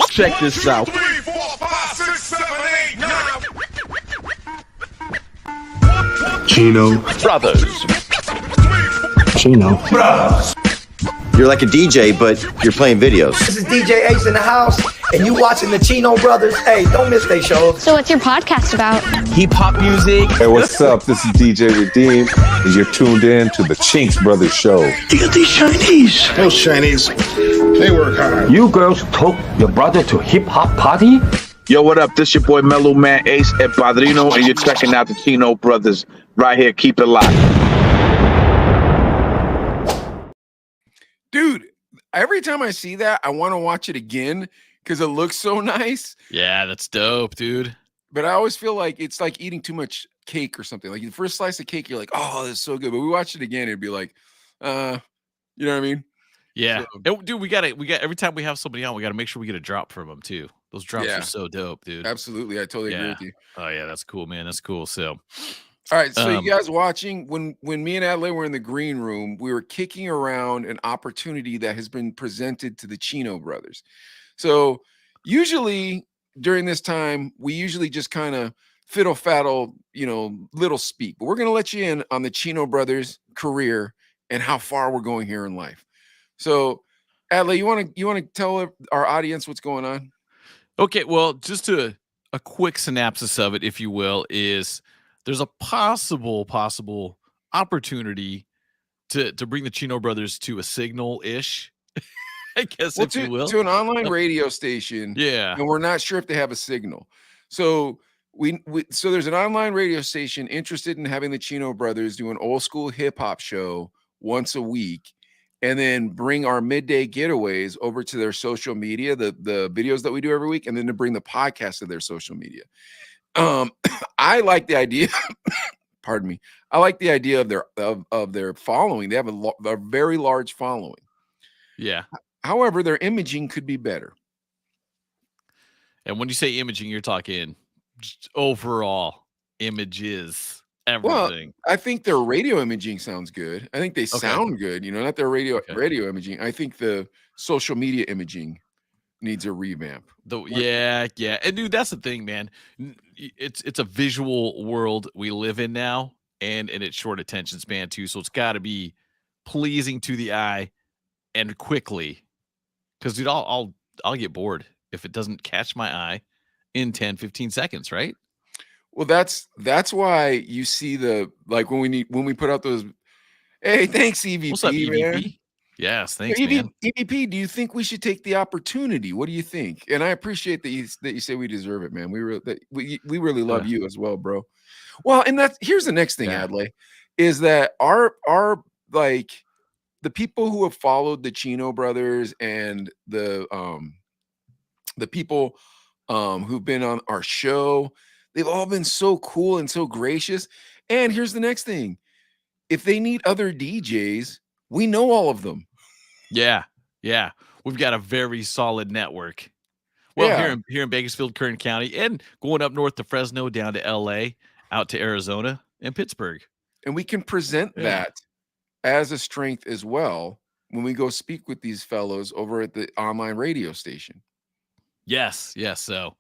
Check this out. 3, 4, 5, 6, 7, 8, 9. Chino. Brothers. Chino. You're like a DJ, but you're playing videos. This is DJ Ace in the house, and you watching the Chino Brothers. Hey, don't miss they shows. So what's your podcast about? Hip-hop music. Hey, what's up? This is DJ Redeem, and you're tuned in to the Chinks Brothers Show. Look at these Chinese. Those Chinese, they work hard. You girls took your brother to hip-hop party? Yo, what up? This your boy Mellow Man Ace at Padrino, and you're checking out the Chino Brothers right here. Keep it locked. Dude, every time I see that, I want to watch it again because it looks so nice. Yeah, that's dope, dude. But I always feel like it's like eating too much cake or something. Like the first slice of cake, you're like, oh, this is so good. But we watch it again, it'd be like, you know what I mean? Yeah. Dude, we got every time we have somebody on, we got to make sure we get a drop from them too. Those drops are so dope, dude. Absolutely. I totally agree with you. Oh, yeah, that's cool, man. That's cool. So, all right, so you guys watching, when me and Adelaide were in the green room, we were kicking around an opportunity that has been presented to the Chino brothers. So usually during this time, we usually just kind of fiddle-faddle, little speak. But we're going to let you in on the Chino brothers' career and how far we're going here in life. So, Adelaide, you want to tell our audience what's going on? Okay, well, just a quick synopsis of it, if you will, is there's a possible opportunity to bring the Chino brothers to a signal-ish, I guess, if you will. To an online radio station. Yeah. And we're not sure if they have a signal. So so there's an online radio station interested in having the Chino brothers do an old school hip-hop show once a week, and then bring our midday getaways over to their social media, the videos that we do every week, and then to bring the podcast to their social media. I like the idea. Pardon me. I like the idea of their following. They have a very large following. Yeah. However, their imaging could be better. And when you say imaging, you're talking just overall images, everything. Well, I think their radio imaging sounds good. I think they sound good. Not their radio imaging. I think the social media imaging needs a revamp. Yeah. And dude, that's the thing, man. It's a visual world we live in now, and it's short attention span too. So it's got to be pleasing to the eye and quickly. Because dude, I'll get bored if it doesn't catch my eye in 10, 15 seconds, right? Well, that's why you see when we put out those. Hey, thanks, EVP. What's up, EVP? Man. Yes, thanks, man. EVP, do you think we should take the opportunity? What do you think? And I appreciate that you say we deserve it, man. We really love you as well, bro. Well, and here's the next thing, Adley, is that our the people who have followed the Chino brothers and the people who've been on our show, they've all been so cool and so gracious. And here's the next thing. If they need other DJs, we know all of them. Yeah. We've got a very solid network. Well, here in Bakersfield, Kern County, and going up north to Fresno, down to LA, out to Arizona and Pittsburgh. And we can present that as a strength as well when we go speak with these fellows over at the online radio station. Yes. So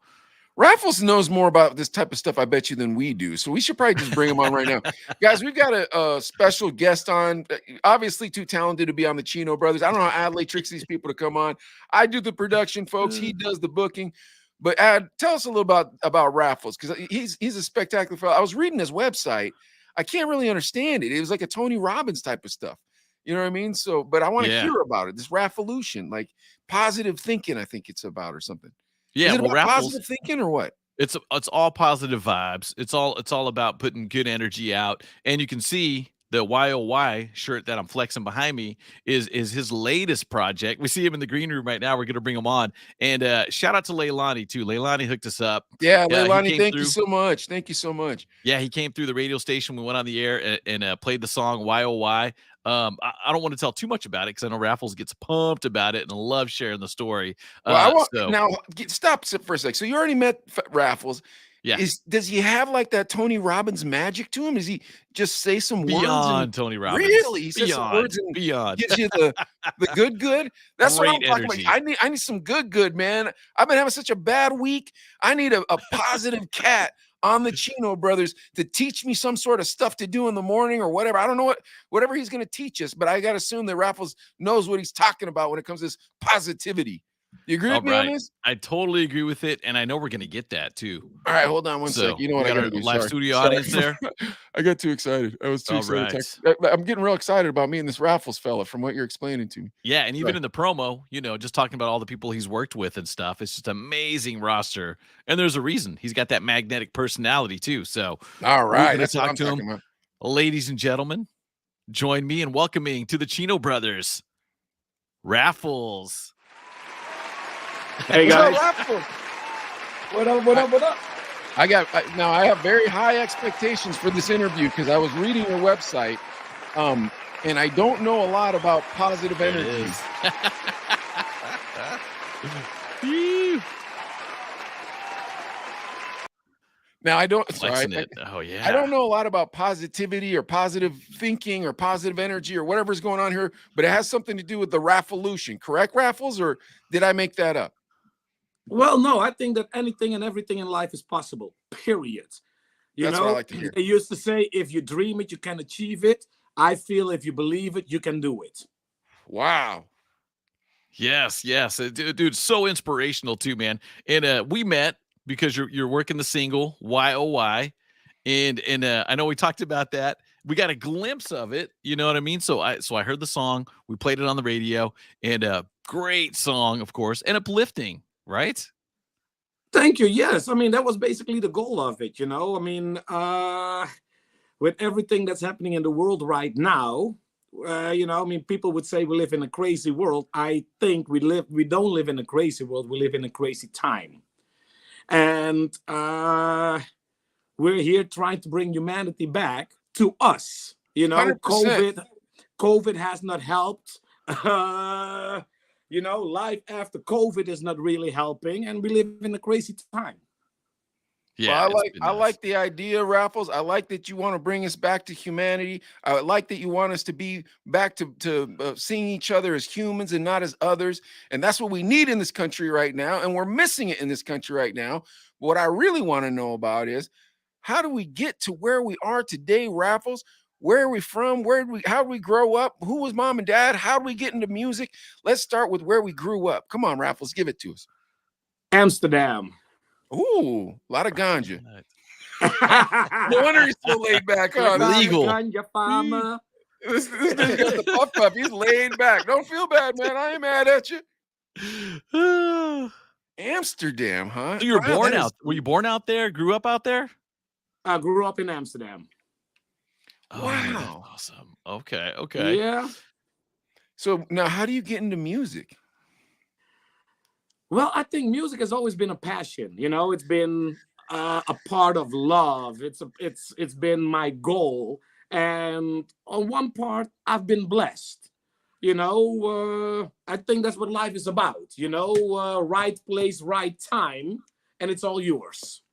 Raffles knows more about this type of stuff, I bet you, than we do. So we should probably just bring him on right now. Guys, we've got a special guest on. Obviously, too talented to be on the Chino brothers. I don't know how Adelaide tricks these people to come on. I do the production, folks. He does the booking. But Ad, tell us a little about Raffles, because he's a spectacular fellow. I was reading his website. I can't really understand it. It was like a Tony Robbins type of stuff. You know what I mean? So, but I want to hear about it. This Rafflelution, like positive thinking, I think it's about, or something. Yeah, Is it about positive thinking or what? It's all positive vibes. It's all about putting good energy out. And you can see the YOY shirt that I'm flexing behind me is his latest project. We see him in the green room right now. We're gonna bring him on. And shout out to Leilani too. Leilani hooked us up. Yeah, Leilani, thank you so much. Thank you so much. Yeah, he came through the radio station. We went on the air and played the song YOY. I don't want to tell too much about it because I know Raffles gets pumped about it and loves sharing the story. Well, stop for a sec. So you already met Raffles. Yeah. Does he have like that Tony Robbins magic to him? Does he just say some words? Beyond Tony Robbins. Really? He says some words and gives you the good? That's what I'm Great talking energy. about. I need some good, man. I've been having such a bad week. I need a positive cat on the Chino brothers to teach me some sort of stuff to do in the morning or whatever. I don't know whatever he's going to teach us, but I got to assume that Raffles knows what he's talking about when it comes to this positivity. You agree with me on this? I totally agree with it, and I know we're going to get that too. All right, hold on one sec. You know what I got to do? Live Sorry. studio audience there. I got too excited. I was too excited. I'm getting real excited about me and this Raffles fella from what you're explaining to me. Yeah, and even in the promo, just talking about all the people he's worked with and stuff. It's just amazing roster, and there's a reason. He's got that magnetic personality too. So, all right, let's talk to him, about. Ladies and gentlemen. Join me in welcoming to the Chino brothers, Raffles. Hey guys. What up? I have very high expectations for this interview because I was reading your website, and I don't know a lot about positive energy. Now I don't. Sorry, I don't know a lot about positivity or positive thinking or positive energy or whatever's going on here, but it has something to do with the Rafflelution, correct, Raffles? Or did I make that up? Well, no, I think that anything and everything in life is possible, period. That's what I like to hear. They used to say, if you dream it, you can achieve it. I feel if you believe it, you can do it. Wow. Yes. Dude, so inspirational too, man. And we met because you're working the single, YOY. And I know we talked about that. We got a glimpse of it, you know what I mean? So I heard the song, we played it on the radio, and a great song, of course, and uplifting. Right? Thank you. Yes. I mean, that was basically the goal of it, I mean, with everything that's happening in the world right now, I mean, people would say we live in a crazy world. I think we don't live in a crazy world. We live in a crazy time. And we're here trying to bring humanity back to us. 100%. COVID has not helped. Life after COVID is not really helping, and we live in a crazy time. Yeah, well, I like the idea, Raffles. I like that you want to bring us back to humanity. I like that you want us to be back to seeing each other as humans and not as others. And that's what we need in this country right now. And we're missing it in this country right now. What I really want to know about is, how do we get to where we are today, Raffles? Where are we from? How did we grow up? Who was mom and dad? How did we get into music? Let's start with where we grew up. Come on, Raffles, give it to us. Amsterdam. Ooh, a lot of ganja. No wonder he's so laid back. Legal. Ganja farmer. This dude's got the puff up. He's laid back. Don't feel bad, man. I ain't mad at you. Amsterdam, huh? So you were born out. Were you born out there? Grew up out there? I grew up in Amsterdam. Oh, wow. Awesome. Okay. Yeah. So now how do you get into music? Well, I think music has always been a passion. It's been a part of love. It's been my goal. And on one part, I've been blessed. I think that's what life is about. Right place, right time, and it's all yours.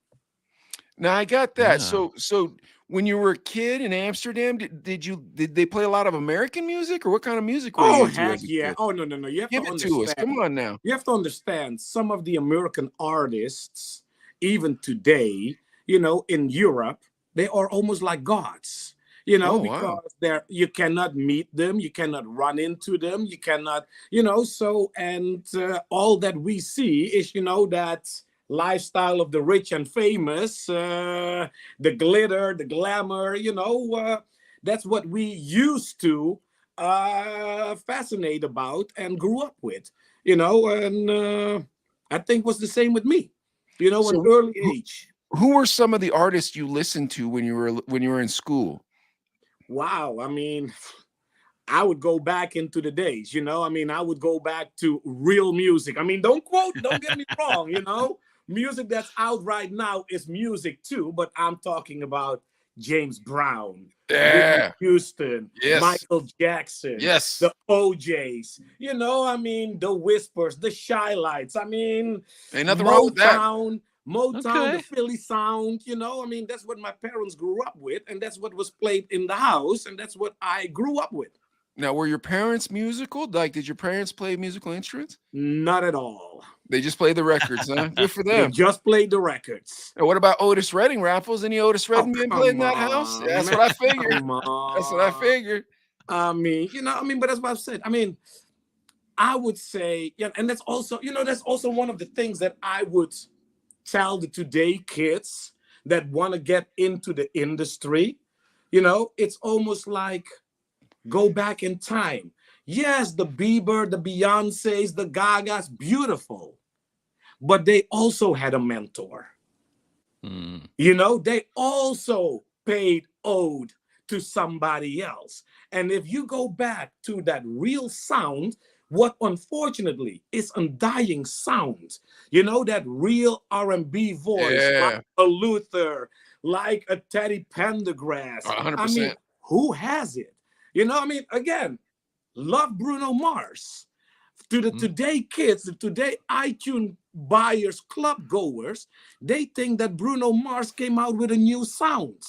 Now I got that. Yeah. So when you were a kid in Amsterdam, did they play a lot of American music, or what kind of music were you into? Heck yeah. Oh, no. You have Give to it to us. Come on now. You have to understand, some of the American artists, even today, in Europe, they are almost like gods. Because you cannot meet them, you cannot run into them, you cannot, all that we see is, that lifestyle of the rich and famous, the glitter, the glamour, that's what we used to fascinate about and grew up with, and I think was the same with me, at an early age. Who were some of the artists you listened to when you were in school? Wow, I mean, I would go back into the days, I would go back to real music. I mean, don't get me wrong, music that's out right now is music too, but I'm talking about James Brown, Whitney Houston, Michael Jackson, the OJs, the Whispers, the Shy Lights. I mean, ain't nothing wrong with that. Motown, the Okay. Philly sound, you know, I mean, that's what my parents grew up with, and that's what was played in the house, and that's what I grew up with. Now, were your parents musical? Like, did your parents play musical instruments? Not at all. They just played the records, huh? Good for They them. just played the records. And what about Otis Redding, Raffles? Any Otis Oh, Redding being played in that house? on, That's man. what I figured. Come That's what I on. figured. I mean, you know, I mean, but that's what I've said. I mean, I would say, yeah, and that's also, you know, that's also one of the things that I would tell the today kids that want to get into the industry. You know, it's almost like go back in time. Yes, the Bieber, the Beyoncés, the Gagas, beautiful, but they also had a mentor. You know, they also paid ode to somebody else. And if you go back to that real sound, what unfortunately is undying sound, you know, that real R&B voice, Yeah. like a Luther, like a Teddy Pendergrass. 100%. I mean, who has it? You know, I mean, again, love Bruno Mars. To the today kids, the today iTunes buyers, club goers, they think that Bruno Mars came out with a new sound.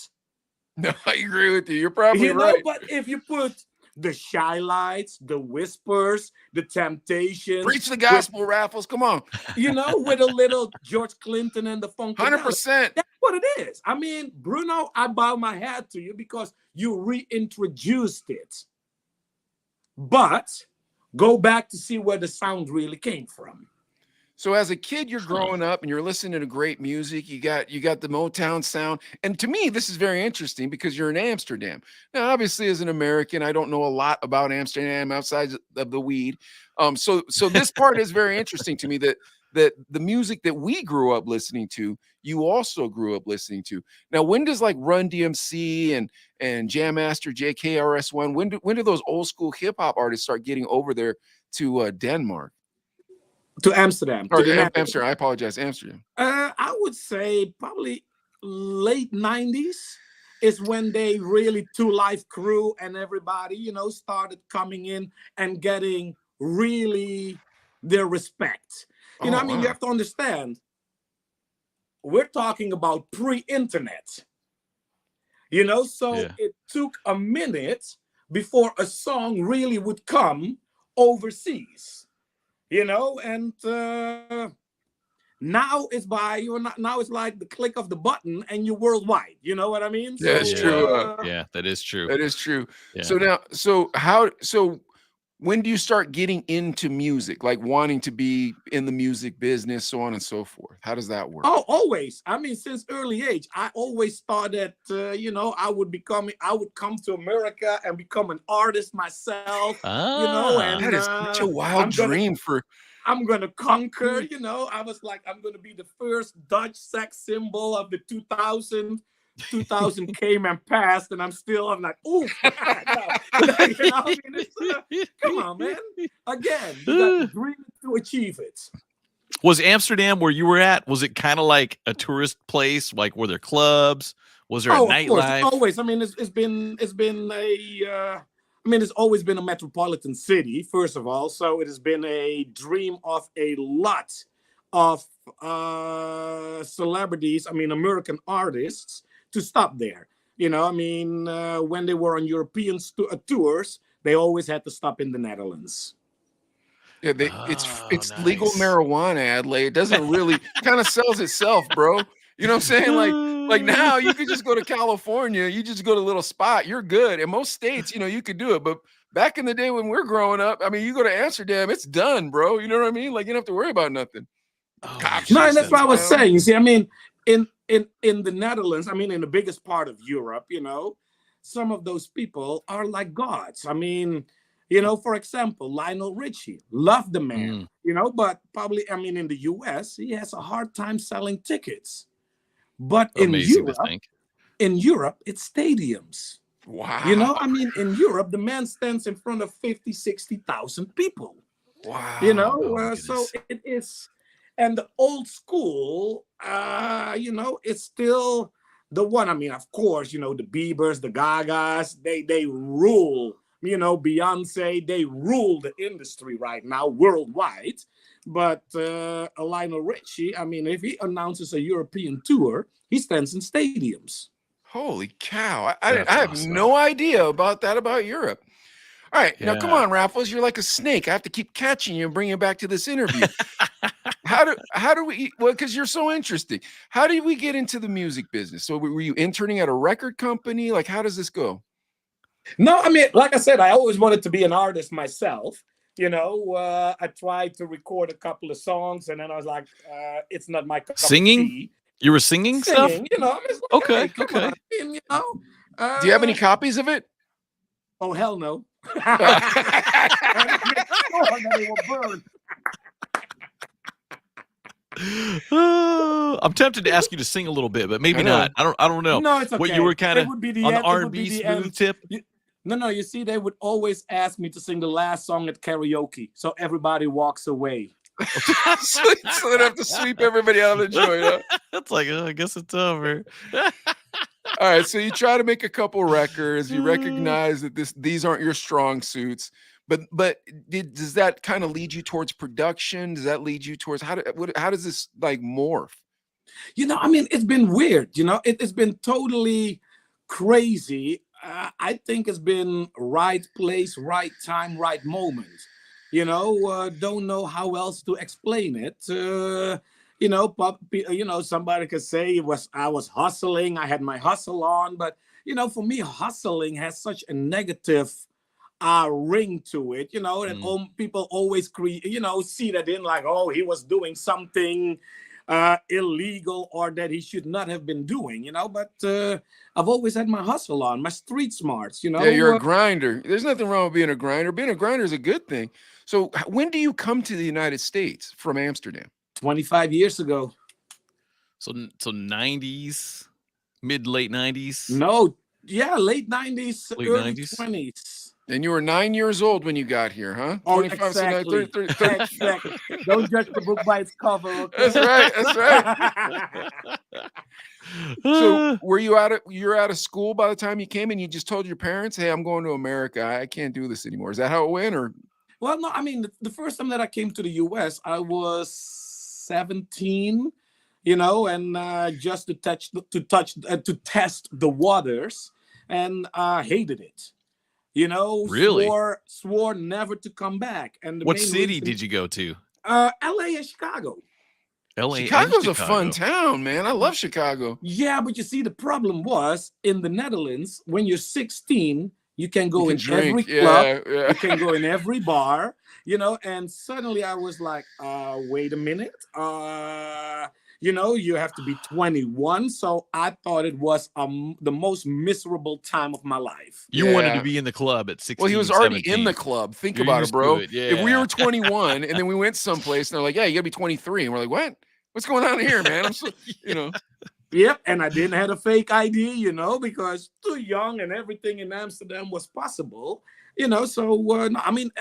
No, I agree with you. You're probably You know, right. but if you put the Shy Lights, the Whispers, the Temptations, Preach the gospel, Raffles. Come on. you know, with a little George Clinton and the Funkadelic. 100%. That's what it is. I mean, Bruno, I bow my hat to you because you reintroduced it. But go back to see where the sound really came from. So as a kid, you're growing up and you're listening to great music. You got the Motown sound. And to me, this is very interesting because you're in Amsterdam. Now, obviously, as an American, I don't know a lot about Amsterdam outside of the weed. So this part is very interesting to me that the music that we grew up listening to, you also grew up listening to. Now, when does like Run DMC and Jam Master JKRS1, when do those old school hip hop artists start getting over there to Denmark? To Amsterdam. Or To the Amsterdam. I apologize, Amsterdam. I would say probably late 90s is when they really Two Life Crew and everybody, you know, started coming in and getting really their respect. You know, I mean, you have to understand, we're talking about pre-internet. You know, so it took a minute before a song really would come overseas. You know, and now it's now it's like the click of the button and you're worldwide. You know what I mean? Yeah, it's true. Yeah, that is true. That is true. Yeah. So when do you start getting into music, like wanting to be in the music business, so on and so forth? How does that work? Oh, always. I mean, since early age, I always thought that, you know, I would come to America and become an artist myself, you know, and that is such a wild dream I'm going to conquer, you know. I was like, I'm going to be the first Dutch sex symbol of the 2000 came and passed, and I'm like, oh, you know, I mean, come on, man. Again, you got to dream to achieve it. Was Amsterdam where you were at? Was it kind of like a tourist place? Like, were there clubs? Was there a nightlife? Always. I mean, it's always been a metropolitan city, first of all. So it has been a dream of a lot of celebrities. I mean, American artists to stop there. You know, I mean, when they were on European tours, they always had to stop in the Netherlands. Yeah, it's legal marijuana, Adelaide. It doesn't really kind of sells itself, bro. You know what I'm saying? Like now you could just go to California, you just go to a little spot, you're good. In most states, you know, you could do it. But back in the day when we're growing up, I mean, you go to Amsterdam, it's done, bro. You know what I mean? Like you don't have to worry about nothing. No, and that's what I was saying. You see, I mean, in the Netherlands, I mean, in the biggest part of Europe, you know, some of those people are like gods. I mean, you know, for example, Lionel Richie, love the man, you know, but probably, I mean, in the US, he has a hard time selling tickets. But in Europe, it's stadiums. Wow. You know, I mean, in Europe, the man stands in front of 50, 60,000 people. Wow. You know, so it is. And the old school, you know, it's still the one. I mean, of course, you know, the Biebers, the Gagas, they rule Beyonce, they rule the industry right now worldwide. But Lionel Richie, I mean, if he announces a European tour, he stands in stadiums. Holy cow. I That's have awesome. no idea about that about Europe. All right. Now, come Yeah. on, Raffles. You're like a snake. I have to keep catching you and bringing you back to this interview. How do we, well, because you're so interesting. How did we get into the music business? So were you interning at a record company? Like, how does this go? No, I mean, like I said, I always wanted to be an artist myself. I tried to record a couple of songs, and then I was like, it's not my cup Singing? of tea. You were singing stuff? I mean, it's like, Okay, hey, come okay. on, Do you have any copies of it? Oh, hell no. And make sure that they were burned. I'm tempted to ask you to sing a little bit, but maybe I know. not. I don't know. No, it's okay. What you were kind It of would be the on the end- it would be R&B the smooth end. tip. No, you see, they would always ask me to sing the last song at karaoke, so everybody walks away. So they'd have to sweep everybody out of the joint. Huh? It's like, I guess it's over. All right, so you try to make a couple records. You recognize that these aren't your strong suits, but does that kind of lead you towards production? Does that lead you towards how does this like morph? I mean, it's been weird. It's been totally crazy. I think it's been right place, right time, right moment. Don't know how else to explain it. Somebody could say I was hustling. I had my hustle on, but for me, hustling has such a negative ring to it. And people always see that in like, oh, he was doing something illegal or that he should not have been doing. But I've always had my hustle on, my street smarts. Yeah, you're a grinder. There's nothing wrong with being a grinder. Being a grinder is a good thing. So when do you come to the United States from Amsterdam? 25 years ago. So 90s, late 90s. No, yeah, late 90s, Late early 90s? 20s. And you were 9 years old when you got here, huh? Oh, 25, so now exactly. 30. Exactly. Don't judge the book by its cover. Okay? That's right. So were you're out of school by the time you came and you just told your parents, hey, I'm going to America. I can't do this anymore. Is that how it went? Or Well, no, I mean, the first time that I came to the US, I was 17, and just to test the waters, and I hated it. Really? Swore never to come back. And What city did you go to? LA and Chicago. LA. Chicago's a fun town, man. I love Chicago. Yeah, but you see, the problem was in the Netherlands, when you're 16, you can go in drink. every club, Yeah. you can go in every bar, and suddenly I was like, wait a minute. You have to be 21. So I thought it was the most miserable time of my life. You wanted to be in the club at 16. Well, he was already 17. in the club. Think You're about it, used to bro. it, If we yeah. were 21 and then we went someplace and they're like, yeah, you gotta be 23. And we're like, what? What's going on here, man? I'm so, Yep, and I didn't have a fake ID, because too young and everything in Amsterdam was possible, So no, I mean,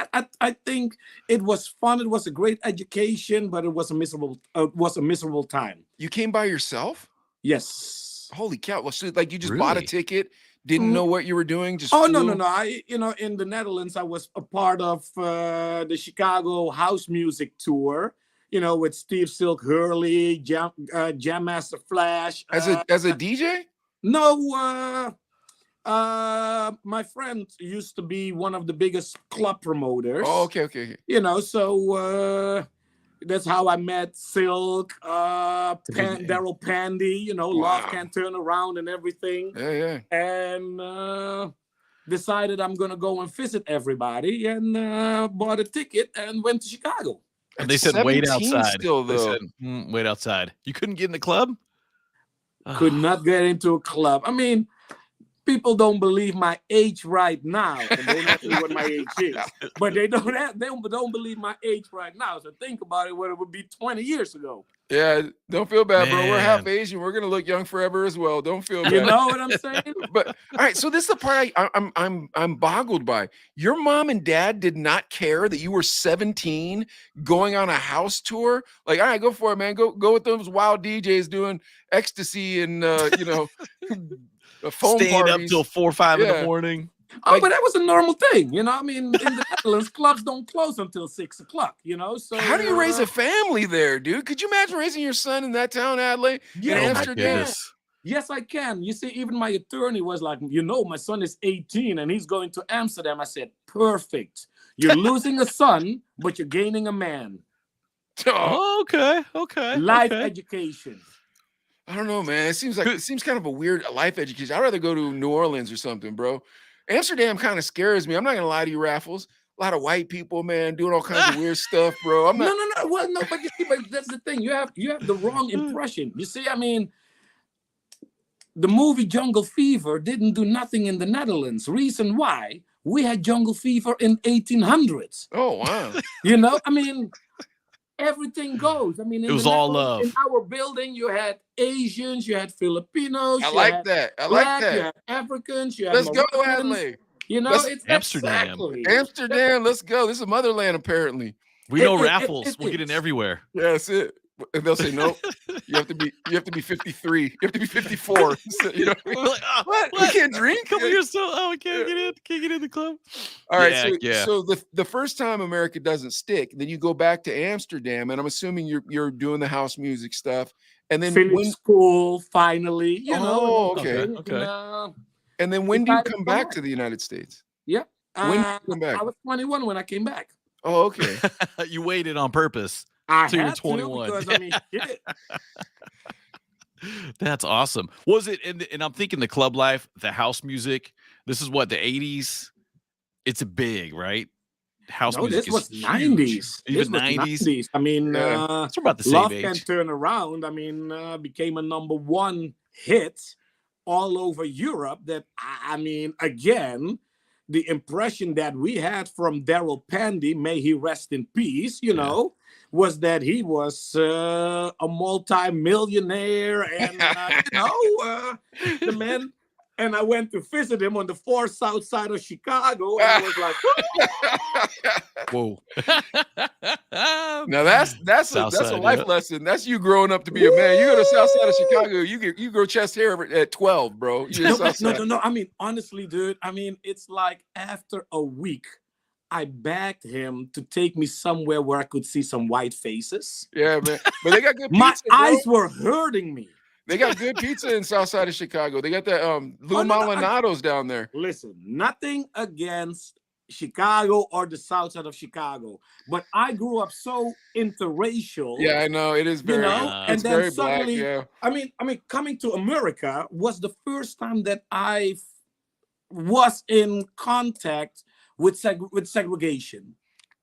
I think it was fun. It was a great education, but it was a miserable time. You came by yourself? Yes. Holy cow! Well, so, like you just bought a Really? ticket, didn't know what you were doing, just Oh, no. flew? I, in the Netherlands, I was a part of the Chicago house music tour. With Steve Silk Hurley, Jam Master Flash. As a DJ? No, my friend used to be one of the biggest club promoters. Oh, okay. So that's how I met Silk, Daryl Pandy, Love Can't Turn Around and everything. Yeah. And decided I'm gonna go and visit everybody, and bought a ticket and went to Chicago. And they said, wait 17 outside. still, They though. said, wait outside. You couldn't get in the club? Could not get into a club. I mean, people don't believe my age right now, and they don't know what my age is. But they don't believe my age right now. So think about it, what it would be 20 years ago. Yeah, don't feel bad, bro. We're half Man. Asian. We're gonna look young forever as well. Don't feel bad. You know what I'm saying? But all right, so this is the part I'm boggled by. Your mom and dad did not care that you were 17 going on a house tour. Like, all right, go for it, man. Go with those wild DJs doing ecstasy and phone Staying up parties. till 4 or 5 in Yeah. the morning. Oh, but that was a normal thing, you know. I mean, in the Netherlands, clubs don't close until 6 o'clock, you know. So How do you raise a family there, dude? Could you imagine raising your son in that town, Adelaide, in Yes, I Amsterdam? can. Yes, I can. You see, even my attorney was like, you know, my son is 18 and he's going to Amsterdam. I said, perfect. You're losing a son, but you're gaining a man. Oh, okay. Life education. I don't know, man. It seems kind of a weird life education. I'd rather go to New Orleans or something, bro. Amsterdam kind of scares me. I'm not gonna lie to you, Raffles. A lot of white people, man, doing all kinds of weird stuff, bro. I'm not. No. Well, no, but you see, but that's the thing. You have the wrong impression. You see, I mean, the movie Jungle Fever didn't do nothing in the Netherlands. Reason why? We had jungle fever in 1800s. Oh wow. You know, I mean, everything goes. I mean, It was all love. In our building, you had Asians, you had Filipinos. I you like had that. I black, like that. You had Africans. You had Let's go, Moroccans. Adelaide. You know, Let's- it's Amsterdam. exactly. Amsterdam. Let's go. This is motherland, apparently. We know It Raffles. We'll get in is. everywhere. Yeah, that's it. And they'll say no. You have to be 53. You have to be 54. So, you know, We're like, oh, what? We can't drink. Couple years still. Oh, we can't get in. Can't get in the club. All right. Yeah, So the first time America doesn't stick, then you go back to Amsterdam, and I'm assuming you're doing the house music stuff, and then Finished school finally. You Oh, know. okay. Okay. And then when do you decided come to back come to the United States? Yeah. When did you come back? I was 21 when I came back. Oh, okay. You waited on purpose. I So you're had 21. to because I mean, shit. That's awesome. Was it? And I'm thinking the club life, the house music. This is what the 80s. It's a big, right? House No, music this was is 90s. huge. Even This was 90s. I mean, It's about the Love same Can age. Turn Around. I mean, became a #1 hit all over Europe. That I mean, again, the impression that we had from Daryl Pandy, may he rest in peace, you know, was that he was a multi-millionaire and, you know, the man. And I went to visit him on the far south side of Chicago, and I was like, Whoa. Now that's South a side, life yeah. lesson. That's you growing up to be a man. You go to south side of Chicago, you grow chest hair at 12, bro. You're south side. no. I mean, honestly, dude. I mean, it's like after a week, I begged him to take me somewhere where I could see some white faces. Yeah, man. But they got good pizza. My bro. eyes were hurting me. They got good pizza in south side of Chicago. They got that Lou no, Malinados down there. Listen, nothing against Chicago or the south side of Chicago, but I grew up so interracial. Yeah, I know. It is very, You know, and it's then very black, suddenly, yeah. I mean, coming to America was the first time that I was in contact with segregation.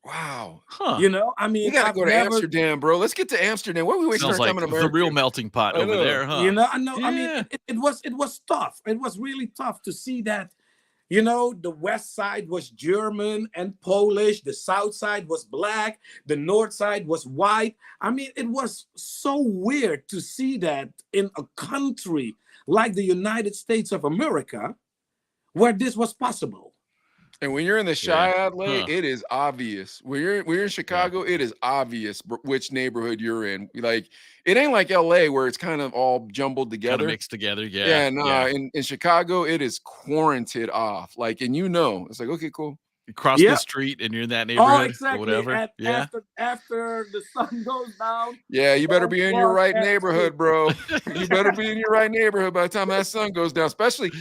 Wow. Huh. You know, I mean, You gotta I've go to never, Amsterdam, bro. Let's get to Amsterdam. Why are we wasting Sounds our like time in the America? real melting pot I over know. there, huh? You know, I know. I Yeah. mean, it was tough. It was really tough to see that. You know, the west side was German and Polish. The south side was black. The north side was white. I mean, it was so weird to see that in a country like the United States of America, where this was possible. And when you're in the Shy Adelaide, Huh. it is obvious. When you're in Chicago, it is obvious which neighborhood you're in. Like it ain't like LA where it's kind of all jumbled Kind together. of mixed together. Yeah. Yeah, nah. In Chicago, it is quarantined off. Like, and you know, it's like, okay, cool. You cross Yeah. the street and you're in that neighborhood Oh, or exactly. whatever. Yeah. After the sun goes down. Yeah, you better be in your right Well, neighborhood, bro. You better be in your right neighborhood by the time that sun goes down. Especially,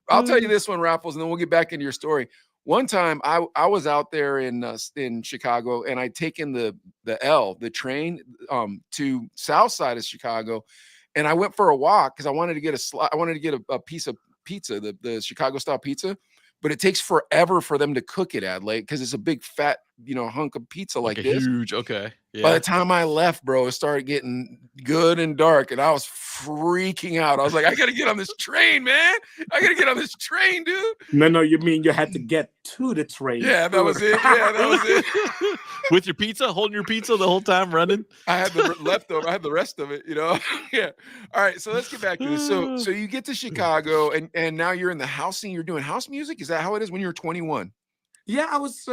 I'll tell you this one, Raffles, and then we'll get back into your story. One time, I was out there in Chicago, and I'd taken the train to south side of Chicago, and I went for a walk because I wanted to get a piece of pizza, the Chicago style pizza. But it takes forever for them to cook it, Adelaide, because it's a big fat, hunk of pizza like a this. huge. Okay. Yeah. By the time I left, bro, it started getting good and dark, and I was freaking out. I was like, I gotta get on this train, man. I gotta get on this train, dude. No, you mean you had to get to the train. Yeah, that was it. Yeah, that was it. With your pizza, holding your pizza the whole time running. I had the leftover. I had the rest of it, Yeah. All right, so let's get back to this. So you get to Chicago, and now you're in the house scene. You're doing house music. Is that how it is when you're 21? Yeah, I was,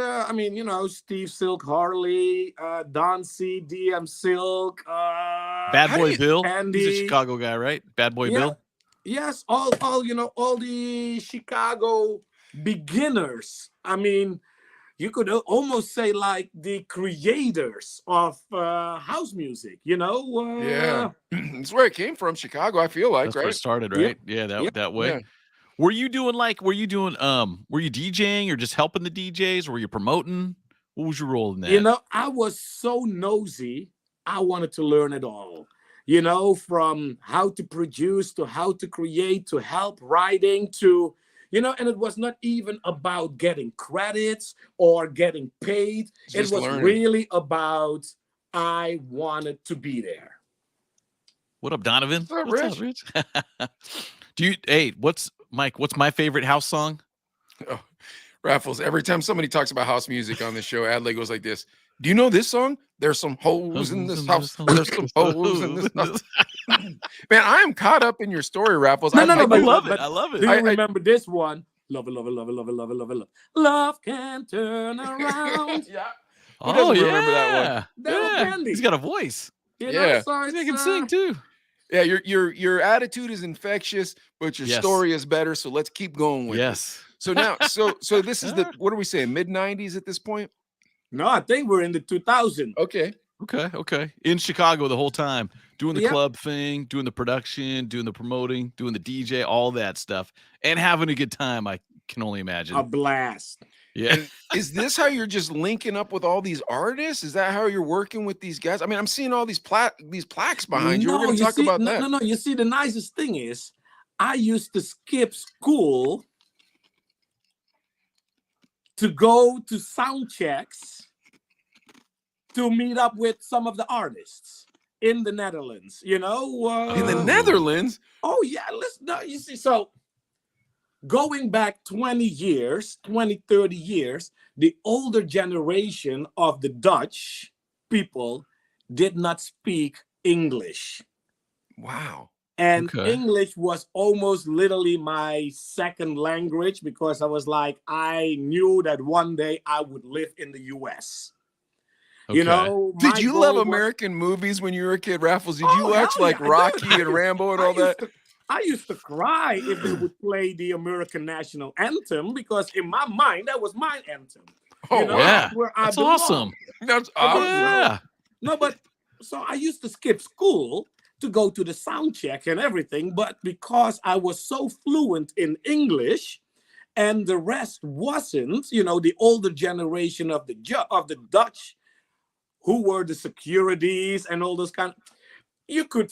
Steve Silk Harley, Don C, DM Silk, Bad Boy Bill. Andy. He's a Chicago guy, right? Bad Boy Yeah. Bill. Yes, all the Chicago beginners. I mean, you could almost say like the creators of house music, you know? Yeah. That's where it came from, Chicago, I feel like, That's where it right? started, Yep. right? Yeah, Yep. that way. Yeah. Were you doing were you DJing or just helping the DJs? Or were you promoting? What was your role in that? You know, I was so nosy. I wanted to learn it all, you know, from how to produce to how to create to help writing to, you know, and it was not even about getting credits or getting paid. Just it was learning. really about I wanted to be there. What up, Donovan? What's up, Rich? What's my favorite house song? Oh, Raffles, every time somebody talks about house music on this show, Adley goes like this. Do you know this song? There's some hoes in this house. There's some hoes in this house. Man, I am caught up in your story, Raffles. No, I but I love it. Do you remember this one? Love it, love it, love it, love it, love it, love it, love it. Love can turn around. Yeah. Who Oh, doesn't yeah. remember that one? Daryl Candy. He's got a voice. You Yeah. know, so He it's, can sing too. Yeah, your attitude is infectious, but your Yes. story is better. So let's keep going with it. Yes. So now, so this is the what are we saying? Mid-90s at this point? No, I think we're in the 2000s. Okay. Okay. In Chicago the whole time, doing the Yep. club thing, doing the production, doing the promoting, doing the DJ, all that stuff, and having a good time. I can only imagine. A blast. Yeah. And is this how you're just linking up with all these artists? Is that how you're working with these guys? I mean, I'm seeing all these plaques behind you. We're going to talk about that. No. You see, the nicest thing is, I used to skip school to go to sound checks to meet up with some of the artists in the Netherlands. You know, In the Netherlands? Oh yeah, listen. No, you see, so going back 20 years, 20, 30 years, the older generation of the Dutch people did not speak English. Wow. And Okay. English was almost literally my second language because I was like, I knew that one day I would live in the US. You Okay. know, Did my you goal love was- American movies when you were a kid, Raffles? Did Oh, you watch hell like yeah, Rocky dude. and Rambo and all that? I used to cry if they would play the American national anthem because in my mind that was my anthem. Oh, You know, yeah. that's where I That's belong. awesome. That's Oh, awesome. Yeah. No, but so I used to skip school to go to the sound check and everything, but because I was so fluent in English and the rest wasn't, you know, the older generation of the Dutch who were the securities and all those kind of, you could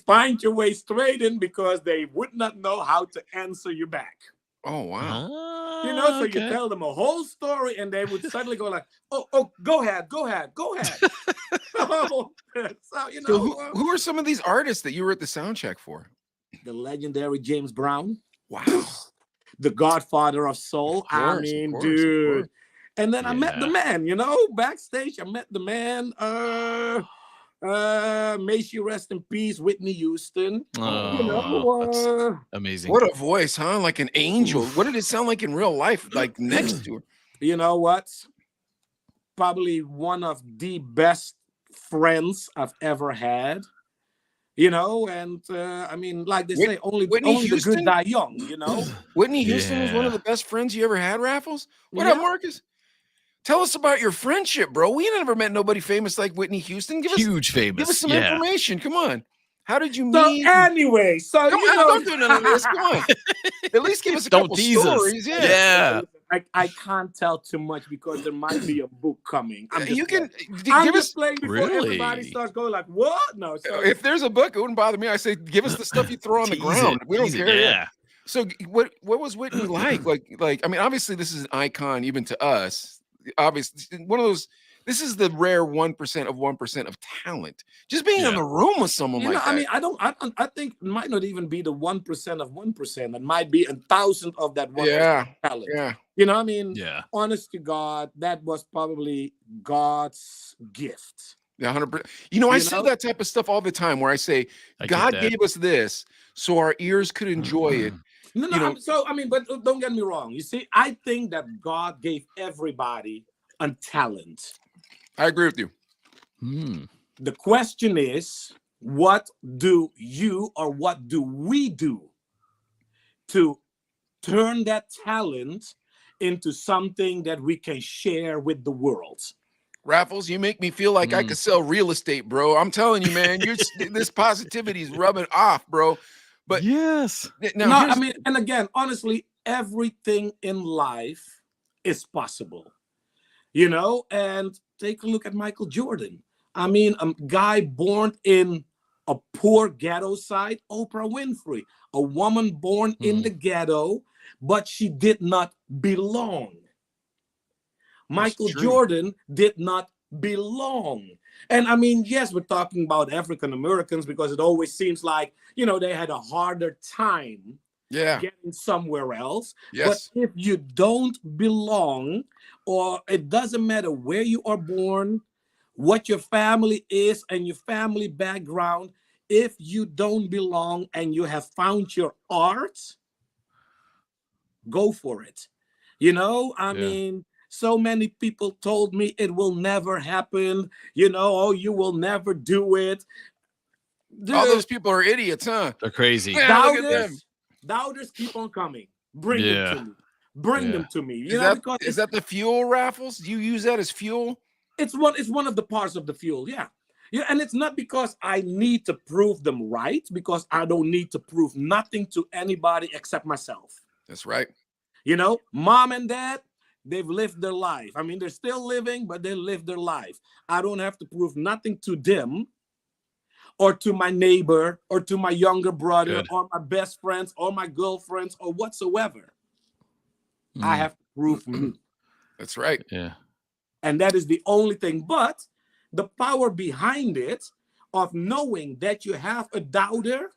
find your way straight in because they would not know how to answer you back. Oh, wow. You know, so okay. you tell them a whole story and they would suddenly go like, oh, go ahead. So, you know, So who are some of these artists that you were at the sound check for? the legendary James Brown, Wow. the godfather of soul. I mean, dude. And then I met the man, you know, backstage. I met the man. May she rest in peace, Whitney Houston. That's amazing. What a voice, huh? Like an angel. What did it sound like in real life? Like next to her? You know what? Probably one of the best friends I've ever had. You know, and I mean, like they say, only the Houston? good die young, you know? Whitney Houston was one of the best friends you ever had, Raffles? What up, Marcus? Tell us about your friendship, bro. We never met nobody famous like Whitney Houston. Give us some information. Come on. How did you meet? So anyway, so come you on, know, don't do none of this. Come on. At least give us a couple stories. Yeah. I can't tell too much because there might be a book coming. I'm just You I'm give just us playing before everybody starts going like, what? No. So if there's a book, it wouldn't bother me. I say, give us the stuff you throw on the ground. We don't care. Yeah. So what was Whitney like? Like I mean, obviously this is an icon even to us. Obviously, one of those. This is the rare 1% of 1% of talent. Just being in the room with someone like that. I mean, I think it might not even be the 1% of 1%. It might be 1,000 of that 1% talent. Yeah. You know, I mean, Yeah. honest to God, that was probably God's gift. Yeah, 100%. You know, I say that type of stuff all the time where I say, God gave us this so our ears could enjoy it. No, but don't get me wrong. You see, I think that God gave everybody a talent. I agree with you. The question is, what do you or what do we do to turn that talent into something that we can share with the world. Raffles, you make me feel like I could sell real estate, bro. I'm telling you, man, this positivity is rubbing off, bro. But yes, no, I mean, and again, honestly, everything in life is possible, you know. And take a look at Michael Jordan. I mean, a guy born in a poor ghetto side, Oprah Winfrey, a woman born in the ghetto, but she did not belong. Michael Jordan did not belong. And I mean, yes, we're talking about African Americans because it always seems like, you know, they had a harder time getting somewhere else. Yes. But if you don't belong, or it doesn't matter where you are born, what your family is and your family background, if you don't belong and you have found your art, go for it. You know, I mean, so many people told me it will never happen. You know, oh, you will never do it. Dude, all those people are idiots, huh? They're crazy. Doubters keep on coming. Bring them to me. Bring them to me. You know, because is that the fuel, Raffles? Do you use that as fuel? It's one of the parts of the fuel, yeah. Yeah, and it's not because I need to prove them right, because I don't need to prove nothing to anybody except myself. That's right. You know, mom and dad, they've lived their life. I mean, they're still living, but they lived their life. I don't have to prove nothing to them or to my neighbor or to my younger brother or my best friends or my girlfriends or whatsoever. I have to prove me. That's right. Yeah. And that is the only thing. But the power behind it of knowing that you have a doubter,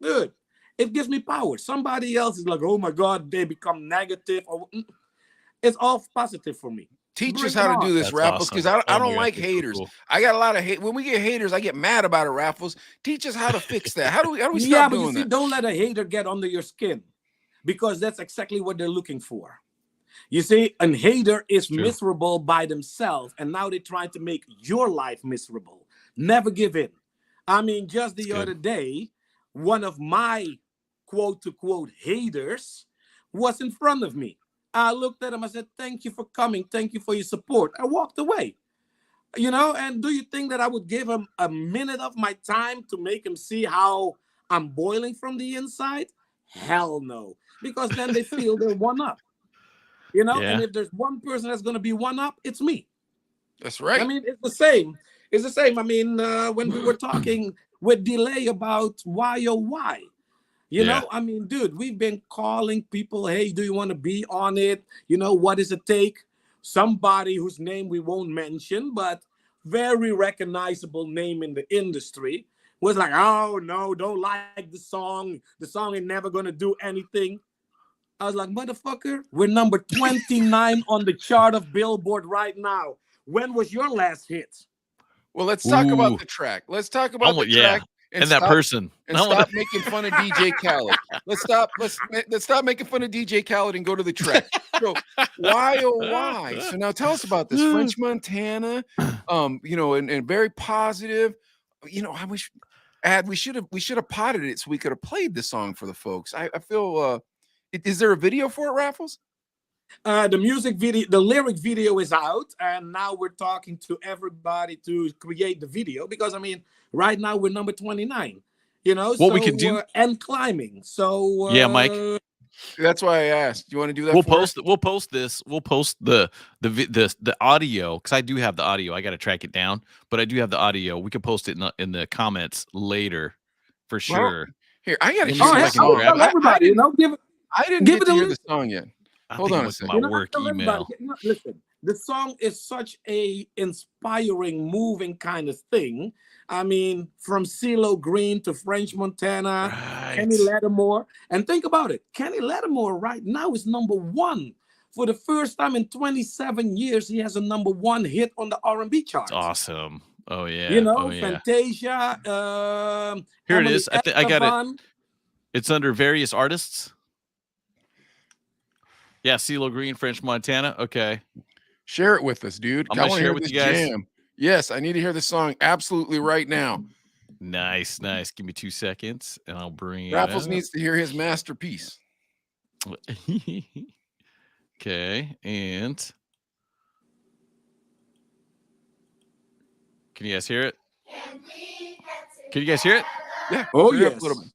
good. It gives me power. Somebody else is like, oh my God, they become negative. Or it's all positive for me. Teach us how to do this, Raffles, because I don't like haters. Cool. I got a lot of hate. When we get haters, I get mad about it, Raffles. Teach us how to fix that. How do we stop doing that? Don't let a hater get under your skin, because that's exactly what they're looking for. You see, a hater is miserable by themselves, and now they're trying to make your life miserable. Never give in. I mean, just the other day, one of my quote-to-quote haters was in front of me. I looked at him, I said, thank you for coming. Thank you for your support. I walked away. You know, and do you think that I would give him a minute of my time to make him see how I'm boiling from the inside? Hell no. Because then they feel they're one up. You know, and if there's one person that's going to be one up, it's me. That's right. I mean, it's the same. It's the same. I mean, when we were talking with Delay about why, oh, why? You know, I mean, dude, we've been calling people, hey, do you want to be on it? You know, what does it take? Somebody whose name we won't mention, but very recognizable name in the industry was like, oh, no, don't like the song. The song ain't never going to do anything. I was like, motherfucker, we're number 29 on the chart of Billboard right now. When was your last hit? Well, let's talk about the track. Let's talk about the track. And that person. And stop making fun of DJ Khaled. Let's stop making fun of DJ Khaled and go to the track. So why, oh, why? So now tell us about this. French Montana, you know, and very positive. You know, I wish we should have potted it so we could have played the song for the folks. I feel is there a video for it, Raffles? The music video, the lyric video is out, and now we're talking to everybody to create the video, because I mean, right now we're number 29, you know, what we can do and climbing. So yeah, Mike, that's why I asked. Do you want to do that? We'll post this. We'll post the audio, because I do have the audio. I got to track it down, but I do have the audio. We can post it in the comments later for sure. Well, here, I got to hear everybody. I didn't get to hear the song yet. Hold on a second. My work email. Listen, the song is such a inspiring, moving kind of thing. I mean, from CeeLo Green to French Montana, Kenny Lattimore. And think about it. Kenny Lattimore right now is number one. For the first time in 27 years, he has a number one hit on the R&B chart. That's awesome. Oh, yeah. You know, Fantasia. Here it is. I got it. It's under various artists. Yeah, CeeLo Green, French Montana. Okay. Share it with us, dude. I'm going to share it with you guys. Jam. Yes, I need to hear the song absolutely right now. Nice. Give me 2 seconds, and I'll bring it. Raffles needs to hear his masterpiece. Okay, and can you guys hear it? Can you guys hear it? Yeah. Oh, turn it up yes. a little bit.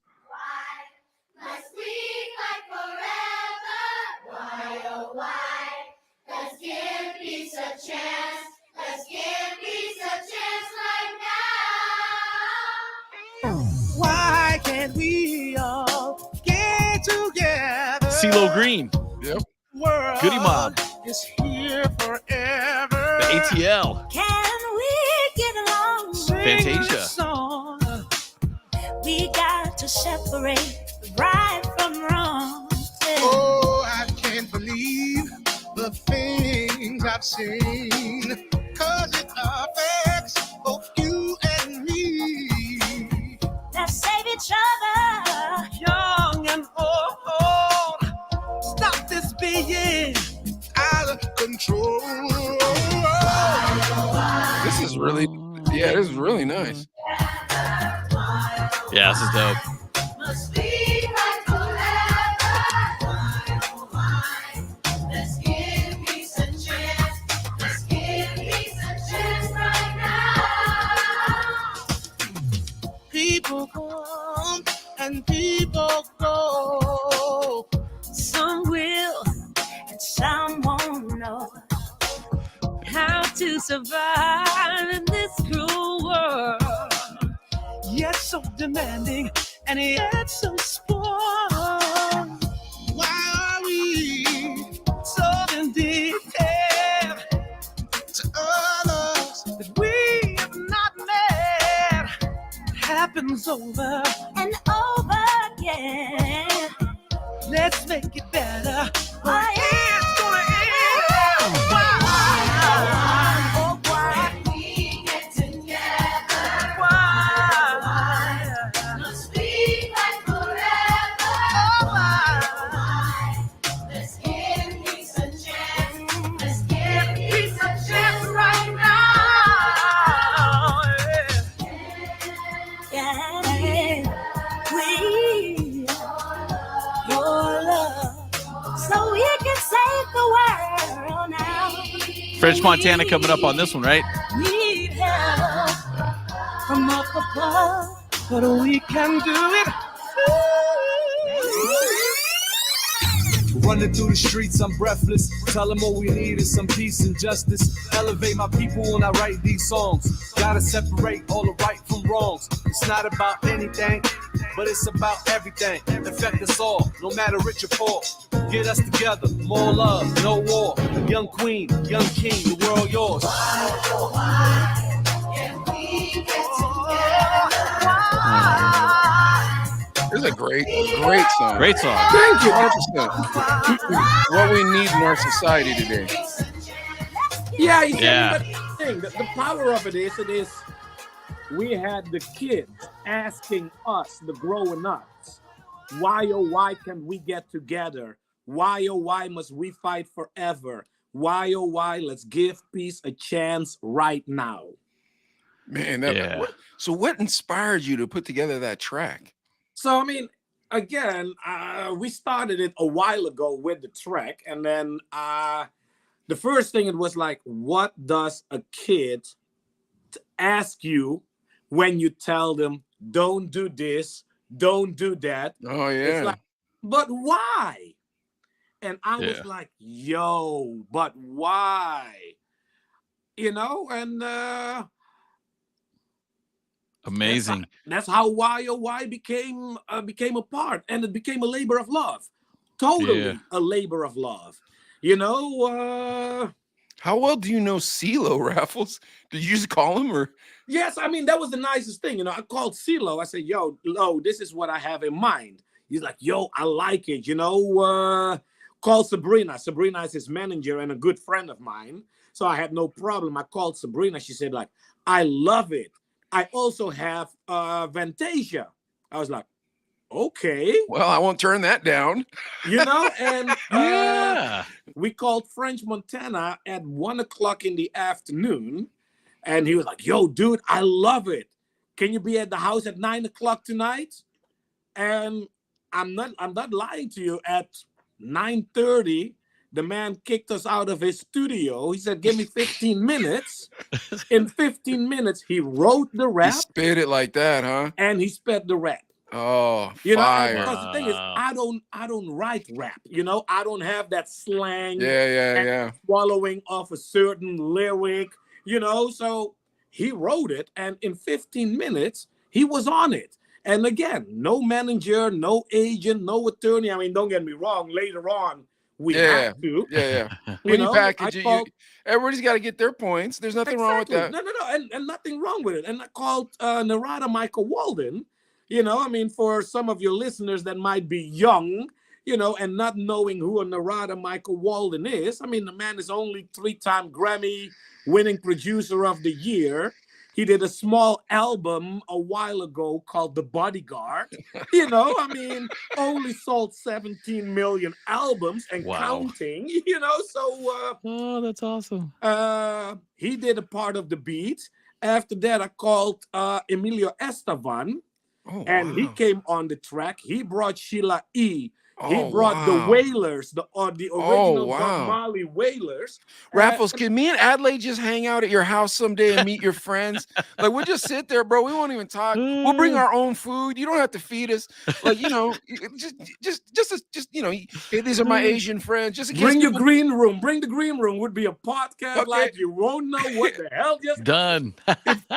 Why can't we all get together? CeeLo Green, Yep. World Goody Mob, is here forever. the ATL, Can we get along? Fantasia. Song. We got to separate right from wrong. Oh, I can't believe the things I've seen. Cause it affects both you and me. Let's save each other, young and old. Stop this being out of control. This is really nice. Yeah, this is dope. Must be right forever. Let's give peace a chance. Let's give peace a chance right now. People come and people go. Some will and some won't know how to survive in this cruel world. Yet so demanding and yet so spoiled. Why are we so indebted to others that we have not met? Happens over and over again. Let's make it better. Why it's gonna end? Why can't we get together? Why must we fight forever? Let's give peace a chance. Let's give peace a chance right now. Yeah. We your love, so we can save the world now. French Montana coming up on this one, right? Need help from up above, but we can do it. Running through the streets, I'm breathless. Tell them all we need is some peace and justice. Elevate my people when I write these songs. Gotta separate all the right from wrongs. It's not about anything, but it's about everything. Affect us all, no matter rich or poor. Get us together, more love, no war. Young queen, young king, the world yours. This is a great song. Great song. Thank you. 100%. What we need in our society today. Yeah, you Yeah. see, but the thing, the power of it is we had the kids asking us, the growing ups, why oh why can we get together? Why oh why must we fight forever? Why oh why let's give peace a chance right now. Man, Yeah. So what inspired you to put together that track? So I mean, again, we started it a while ago with the track, and then the first thing it was like, what does a kid ask you when you tell them don't do this, don't do that? Oh yeah. It's like, but why? And I was Yeah. like, yo, but why? You know, and Amazing. that's how YOY became a part, and it became a labor of love. Totally Yeah. a labor of love. You know, How well do you know CeeLo, Raffles? Did you just call him or? yes, I mean, that was the nicest thing. You know, I called CeeLo. I said, yo, Lo, this is what I have in mind. He's like, yo, I like it. You know, call Sabrina. Sabrina is his manager and a good friend of mine. So I had no problem. I called Sabrina. She said, like, I love it. I also have Fantasia. I was like, okay. Well, I won't turn that down. You know, and Yeah. we called French Montana at 1:00 in the afternoon, and he was like, yo, dude, I love it. Can you be at the house at 9:00 tonight? And I'm not lying to you. At 9:30, the man kicked us out of his studio. He said, give me 15 minutes. In 15 minutes, he wrote the He rap spit it like that, huh? and he sped the rap. Oh, You know, fire. because the thing is, I don't write rap. You know, I don't have that slang Yeah. swallowing off a certain lyric, you know. So he wrote it, and in 15 minutes, he was on it. And again, no manager, no agent, no attorney. I mean, don't get me wrong, later on, we have to. Yeah. When you package it, everybody's got to get their points. There's nothing wrong with that. No, and nothing wrong with it. And I called Narada Michael Walden. You know, I mean, for some of your listeners that might be young, you know, and not knowing who a Narada Michael Walden is. I mean, the man is only 3-time Grammy-winning producer of the year. He did a small album a while ago called The Bodyguard. You know, I mean, only sold 17 million albums and counting, you know. So, oh, that's awesome. He did a part of the beat. After that, I called Emilio Estevan. And he came on the track. He brought Sheila E. He brought the Wailers, the original Bob Marley Wailers. Raffles, can me and Adelaide just hang out at your house someday and meet your friends? Like, we'll just sit there, bro. We won't even talk. We'll bring our own food. You don't have to feed us. Like, you know, just you know, hey, these are my Asian friends. Just in case bring your green room. Bring the green room. Would be a podcast like you won't know what the hell just done.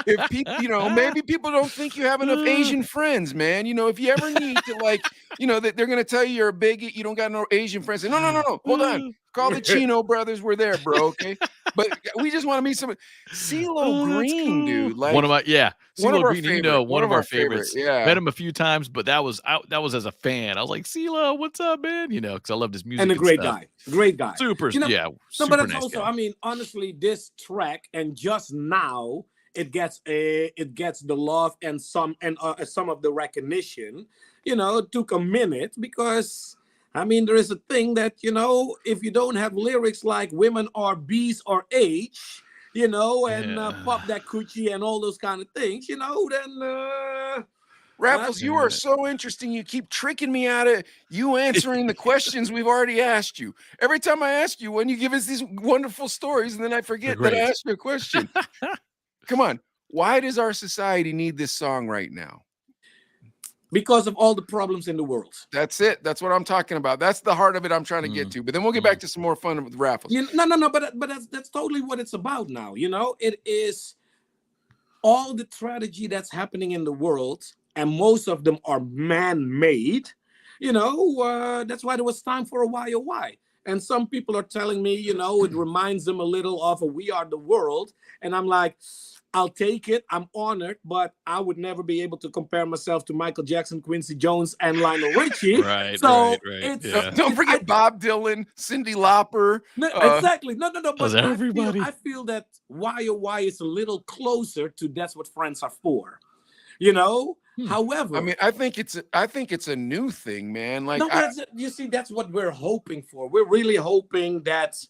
If people, you know, maybe people don't think you have enough Asian friends, man. You know, if you ever need to, like, you know, that they're gonna tell you you're a bigot, you don't got no Asian friends. Say, no. Hold on. Call the Chino brothers. We're there, bro. Okay. But we just want to meet some CeeLo Green, dude. Like one of my CeeLo Green, favorite, you know, one of our favorites. Yeah. Met him a few times, but that was as a fan. I was like, CeeLo, what's up, man? You know, because I loved his music. And a great stuff. guy. Great guy. Super, you know, yeah. No, but it's nice also, guy. I mean, honestly, this track and just now it gets the love and some of the recognition. You know, it took a minute because I mean, there is a thing that, you know, if you don't have lyrics like women are B's or H, you know, and pop that coochie and all those kind of things, you know, then Raffles, you are so interesting. You keep tricking me out of you answering the questions we've already asked you. Every time I ask you, when you give us these wonderful stories, and then I forget that I asked you a question. Come on. Why does our society need this song right now? Because of all the problems in the world. That's it. That's what I'm talking about. That's the heart of it I'm trying to get to. But then we'll get back to some more fun with Raffles. No. But that's totally what it's about now. You know, it is all the tragedy that's happening in the world, and most of them are man-made. You know, that's why there was time for a YOY. And some people are telling me, you know, it reminds them a little of a We Are the World. And I'm like, I'll take it. I'm honored, but I would never be able to compare myself to Michael Jackson, Quincy Jones, and Lionel Richie. Right. It's, don't forget Bob Dylan, Cyndi Lauper. Exactly. No. But everybody. I feel that YOY is a little closer to That's What Friends Are For. You know. However, I mean, I think it's a new thing, man. Like, you see, that's what we're hoping for. We're really hoping that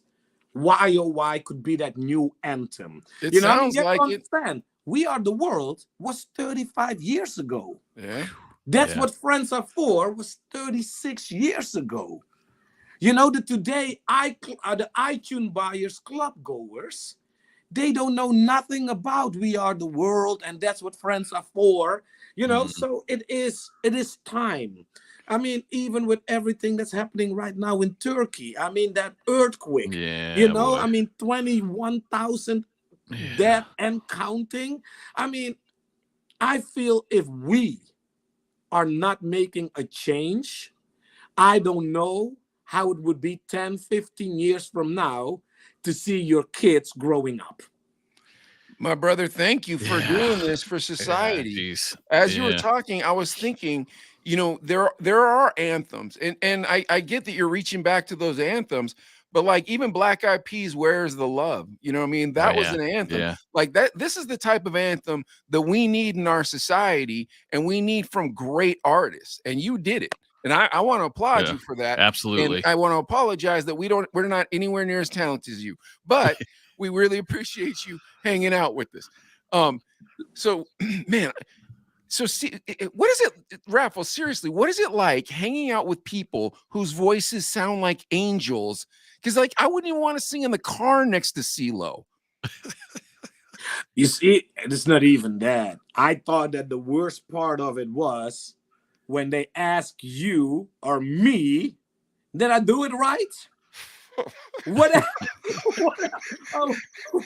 YOY could be that new anthem. It you know, sounds you have like to understand, We Are the World was 35 years ago. Yeah. That's what Friends Are For was 36 years ago. You know that today, the iTunes buyers, club goers, they don't know nothing about We Are the World, and That's What Friends Are For. You know, so it is time. I mean, even with everything that's happening right now in Turkey, I mean, that earthquake, you know, I mean, 21,000 dead and counting. I mean, I feel if we are not making a change, I don't know how it would be 10, 15 years from now to see your kids growing up. My brother, thank you for doing this for society. As you were talking, I was thinking, you know, there are anthems, and I get that you're reaching back to those anthems, but like even Black Eyed Peas, Where's the Love? You know what I mean? That was an anthem. Like that. This is the type of anthem that we need in our society, and we need from great artists, and you did it. And I want to applaud you for that. Absolutely. And I want to apologize that we're not anywhere near as talented as you, but we really appreciate you hanging out with us. So, man, So see, what is it, Raffles? Seriously, what is it like hanging out with people whose voices sound like angels? Because like I wouldn't even want to sing in the car next to CeeLo. You see, it's not even that. I thought that the worst part of it was when they ask you or me, did I do it right? What? Oh,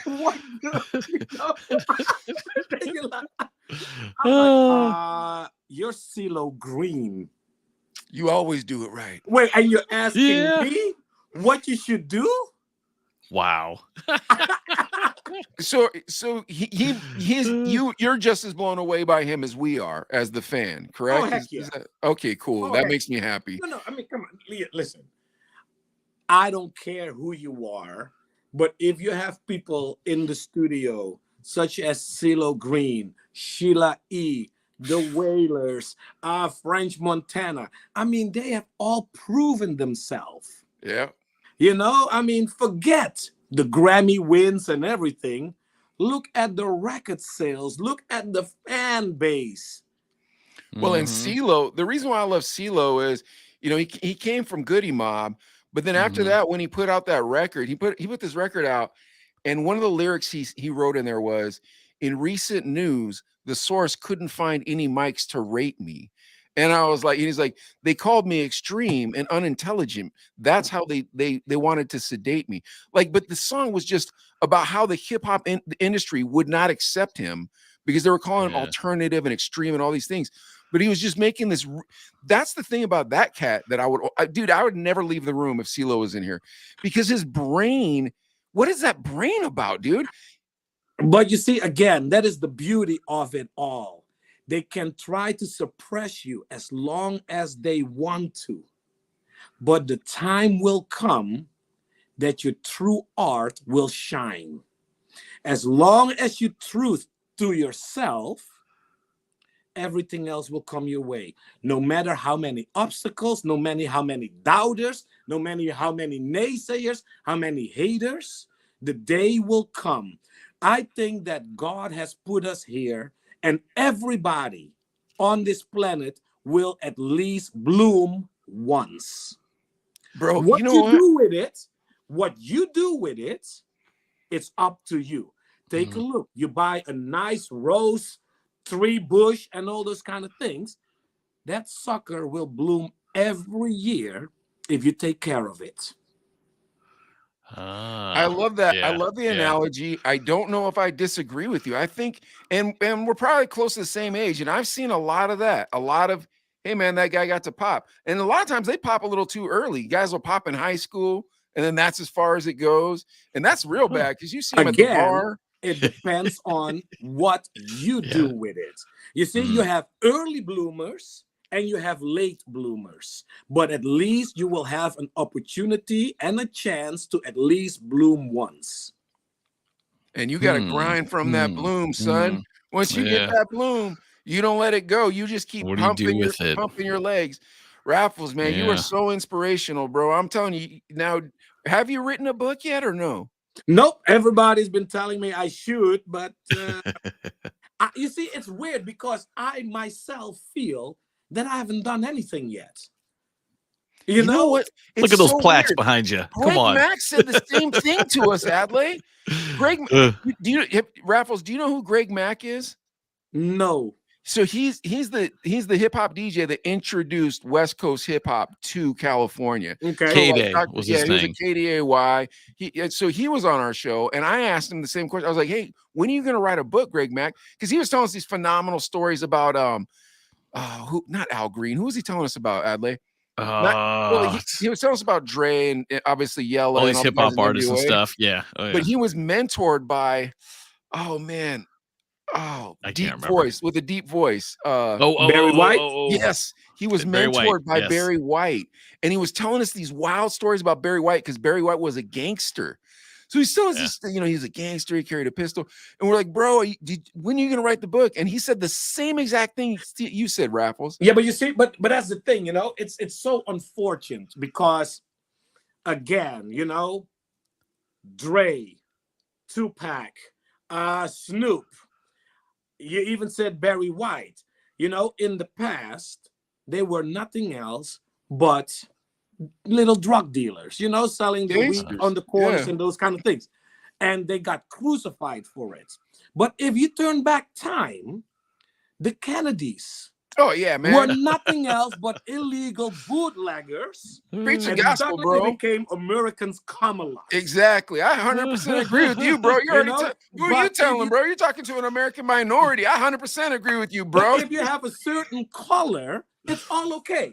what? You're CeeLo Green. You always do it right. Wait, and you're asking Yeah. me what you should do? Wow. So you're just as blown away by him as we are as the fan, correct? Oh, heck yeah. Okay, cool. Oh, that heck makes me happy. No, I mean, come on, listen. I don't care who you are, but if you have people in the studio such as CeeLo Green, Sheila E., the Wailers, French Montana, I mean, they have all proven themselves. Yeah. You know, I mean, forget the Grammy wins and everything. Look at the record sales. Look at the fan base. Well, and CeeLo, the reason why I love CeeLo is, you know, he came from Goody Mob, but then after that, when he put out that record, he put this record out, and one of the lyrics he wrote in there was, "In recent news, the source couldn't find any mics to rate me." And I was like, he's like, they called me extreme and unintelligent. That's how they wanted to sedate me. Like, but the song was just about how the hip hop industry would not accept him because they were calling him alternative and extreme and all these things. But he was just making this. That's the thing about that cat that I would never leave the room if CeeLo was in here, because his brain. What is that brain about, dude? But you see, again, that is the beauty of it all. They can try to suppress you as long as they want to, but the time will come that your true art will shine. As long as you truth to yourself, everything else will come your way. No matter how many obstacles, no matter how many doubters, no matter how many naysayers, how many haters, the day will come. I think that God has put us here, and everybody on this planet will at least bloom once. Bro, What you know you do with it, it's up to you. Take a look. You buy a nice rose, tree bush, and all those kind of things. That sucker will bloom every year if you take care of it. I love that. I love the analogy. I don't know if I disagree with you. I think, and we're probably close to the same age, and I've seen a lot of that. A lot of, hey man, that guy got to pop. And a lot of times they pop a little too early. Guys will pop in high school, and then that's as far as it goes. And that's real bad because you see them at the bar. It depends on what you do with it. You see, you have early bloomers and you have late bloomers, but at least you will have an opportunity and a chance to at least bloom once. And you got to grind from that bloom, son. Once you get that bloom, you don't let it go. You just keep pumping your legs. Raffles, man, you are so inspirational, bro. I'm telling you now. Have you written a book yet or no? Nope. Everybody's been telling me I should, but you see, it's weird because I myself feel that I haven't done anything yet. You know what? Look at those plaques behind you. Come on. Greg Mack said the same thing to us, Adley. Raffles, do you know who Greg Mack is? No. So he's the hip hop DJ that introduced West Coast hip hop to California. Okay. K-Day was his thing. He was a KDAY. So he was on our show, and I asked him the same question. I was like, "Hey, when are you going to write a book, Greg Mack?" Because he was telling us these phenomenal stories about not Al Green. Who was he telling us about, Adley? He was telling us about Dre and obviously Yella. All these hip hop artists and stuff. Yeah. But he was mentored by, deep voice with a deep voice. Barry White. Yes, he was mentored by Barry White, and he was telling us these wild stories about Barry White because Barry White was a gangster. So he's telling us, he's a gangster. He carried a pistol, and we're like, bro, when are you gonna write the book? And he said the same exact thing you said, Raffles. Yeah, but you see, but that's the thing, it's so unfortunate because, again, Dre, Tupac, Snoop. You even said Barry White. You know, in the past, they were nothing else but little drug dealers, you know, selling their weed Gangsters. on the corners Yeah. and those kind of things. And they got crucified for it. But if you turn back time, the Kennedys Oh yeah, were man. nothing else but illegal bootleggers. Preach the And gospel, suddenly bro. they became Americans' Kamala. Exactly. I 100% agree with you, bro. You already know, who are but you if telling, you- bro? You're talking to an American minority. I 100% agree with you, But bro. if you have a certain color, it's all okay.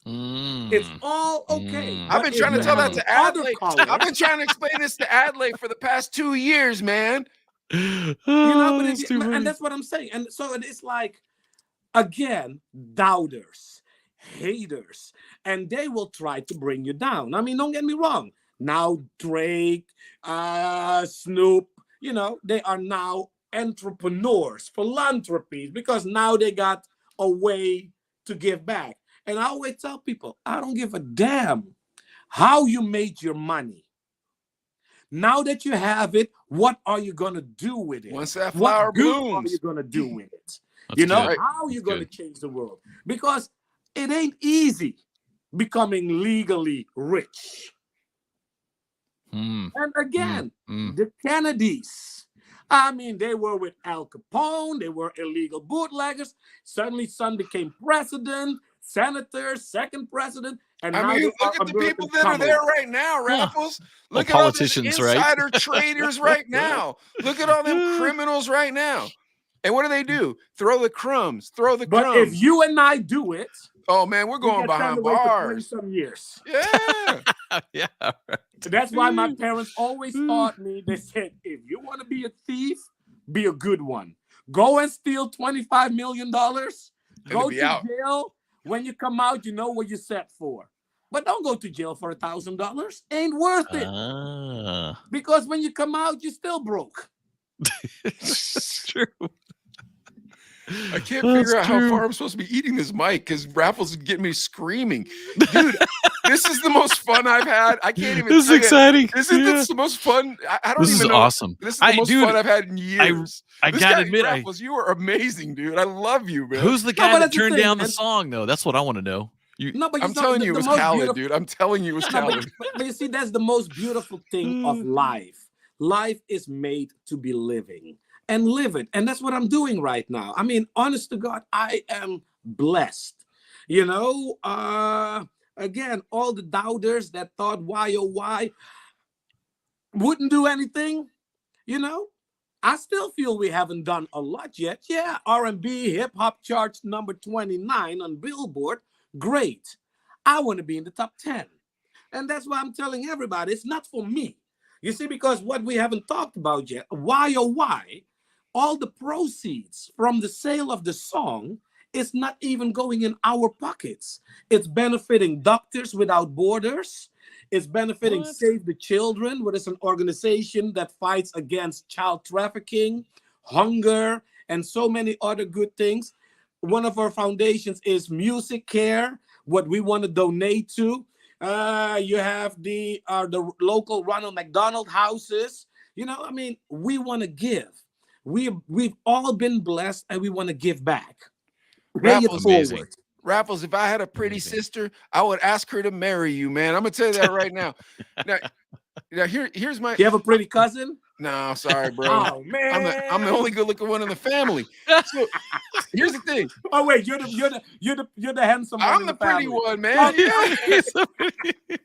It's all okay. I've been trying to tell that to Adley. color, I've been trying to explain this to Adley for the past 2 years, man. you know, but that's too and funny. that's what I'm saying. And so it's like, again, doubters, haters, and they will try to bring you down. I mean, don't get me wrong. Now Drake, Snoop, you know, they are now entrepreneurs, philanthropies, because now they got a way to give back. And I always tell people, I don't give a damn how you made your money. Now that you have it, what are you going to do with it? Once that flower What good are blooms. you going to do with it? That's You know, good. how are you That's going to good. change the world? Because it ain't easy becoming legally rich. Mm, And again, mm. the Kennedys, I mean, they were with Al Capone, they were illegal bootleggers. Suddenly, son became president, senator, second president, and now I mean, they look are at the people American that are there Kamala. right now, Raffles. Look Well, at all these politicians, right? insider traders right now. Look at all them criminals right now. And what do? Throw the crumbs. Throw the But crumbs. if you and I do it, Oh man, we're we going get behind sent away for 20 bars. some years. Yeah. Yeah. That's why my parents always taught me, they said, if you want to be a thief, be a good one. Go and steal $25 million. Go be to out. jail. When you come out, you know what you're set for. But don't go to jail for $1,000. Ain't worth it. Ah, Because when you come out, you're still broke. it's true. I can't That's figure out how true. far I'm supposed to be eating this mic because Raffles is getting me screaming. Dude, this is the most fun I've had. I can't even This is tell you. exciting. This is Yeah. the most fun. I don't This even is know. awesome. This is the most dude, fun I've had in years. I This gotta guy, admit, Raffles, you are amazing, dude. I love you, man. who's the No, guy but that that's the turned thing, down the and- song though? That's what I want to know. You, No, but I'm you know, telling you, it the was most Khaled, beautiful- dude. I'm telling you, it was No, Khaled. but you see, that's the most beautiful thing of life. Life is made to be living and live it. And that's what I'm doing right now. I mean, honest to God, I am blessed. You know, again, all the doubters that thought why oh why wouldn't do anything, you know, I still feel we haven't done a lot yet. Yeah, R&B, hip hop charts number 29 on Billboard. Great. I want to be in the top 10. And that's why I'm telling everybody, it's not for me. You see, because what we haven't talked about yet, why oh why, all the proceeds from the sale of the song is not even going in our pockets. It's benefiting Doctors Without Borders. It's benefiting What? Save the Children, which is an organization that fights against child trafficking, hunger, and so many other good things. One of our foundations is Music Care, what we want to donate to. You have the local Ronald McDonald houses. You know, I mean, we want to give. We've all been blessed, and we want to give back. Pay it Raffles, amazing. forward. Raffles, if I had a pretty sister, I would ask her to marry you, man. I'm gonna tell you that right now. Now here's my. You have a pretty cousin? No, sorry, bro. Oh man, I'm the only good-looking one in the family. So here's the thing. Oh wait, you're the handsome one. I'm in the pretty family. one, man.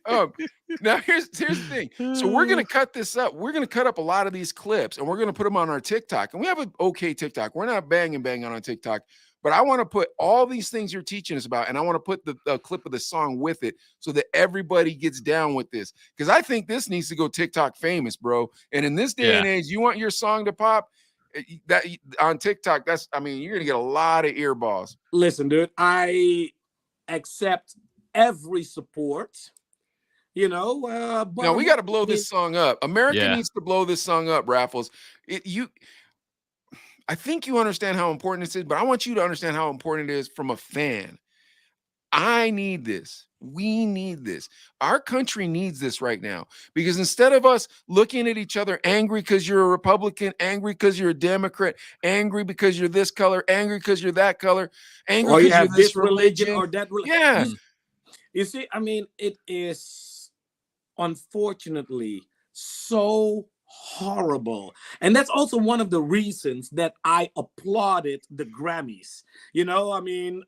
Oh, Now here's the thing. So we're gonna cut this up. We're gonna cut up a lot of these clips, and we're gonna put them on our TikTok. And we have an okay TikTok. We're not banging on TikTok, but I want to put all these things you're teaching us about, and I want to put the clip of the song with it, so that everybody gets down with this. Because I think this needs to go TikTok famous, bro. And in this day and age, you want your song to pop. That on TikTok, you're gonna get a lot of earballs. listen, dude, I accept every support. You know, but Now we got to blow this song up. America Yeah. needs to blow this song up, Raffles. I think you understand how important this is, but I want you to understand how important it is from a fan. I need this. We need this. Our country needs this right now, because instead of us looking at each other angry because you're a Republican, angry because you're a Democrat, angry because you're this color, angry because you're that color, angry or you because you're have this this religion or that Yeah. You see, I mean, it is unfortunately so horrible. And that's also one of the reasons that I applauded the Grammys. You know, I mean,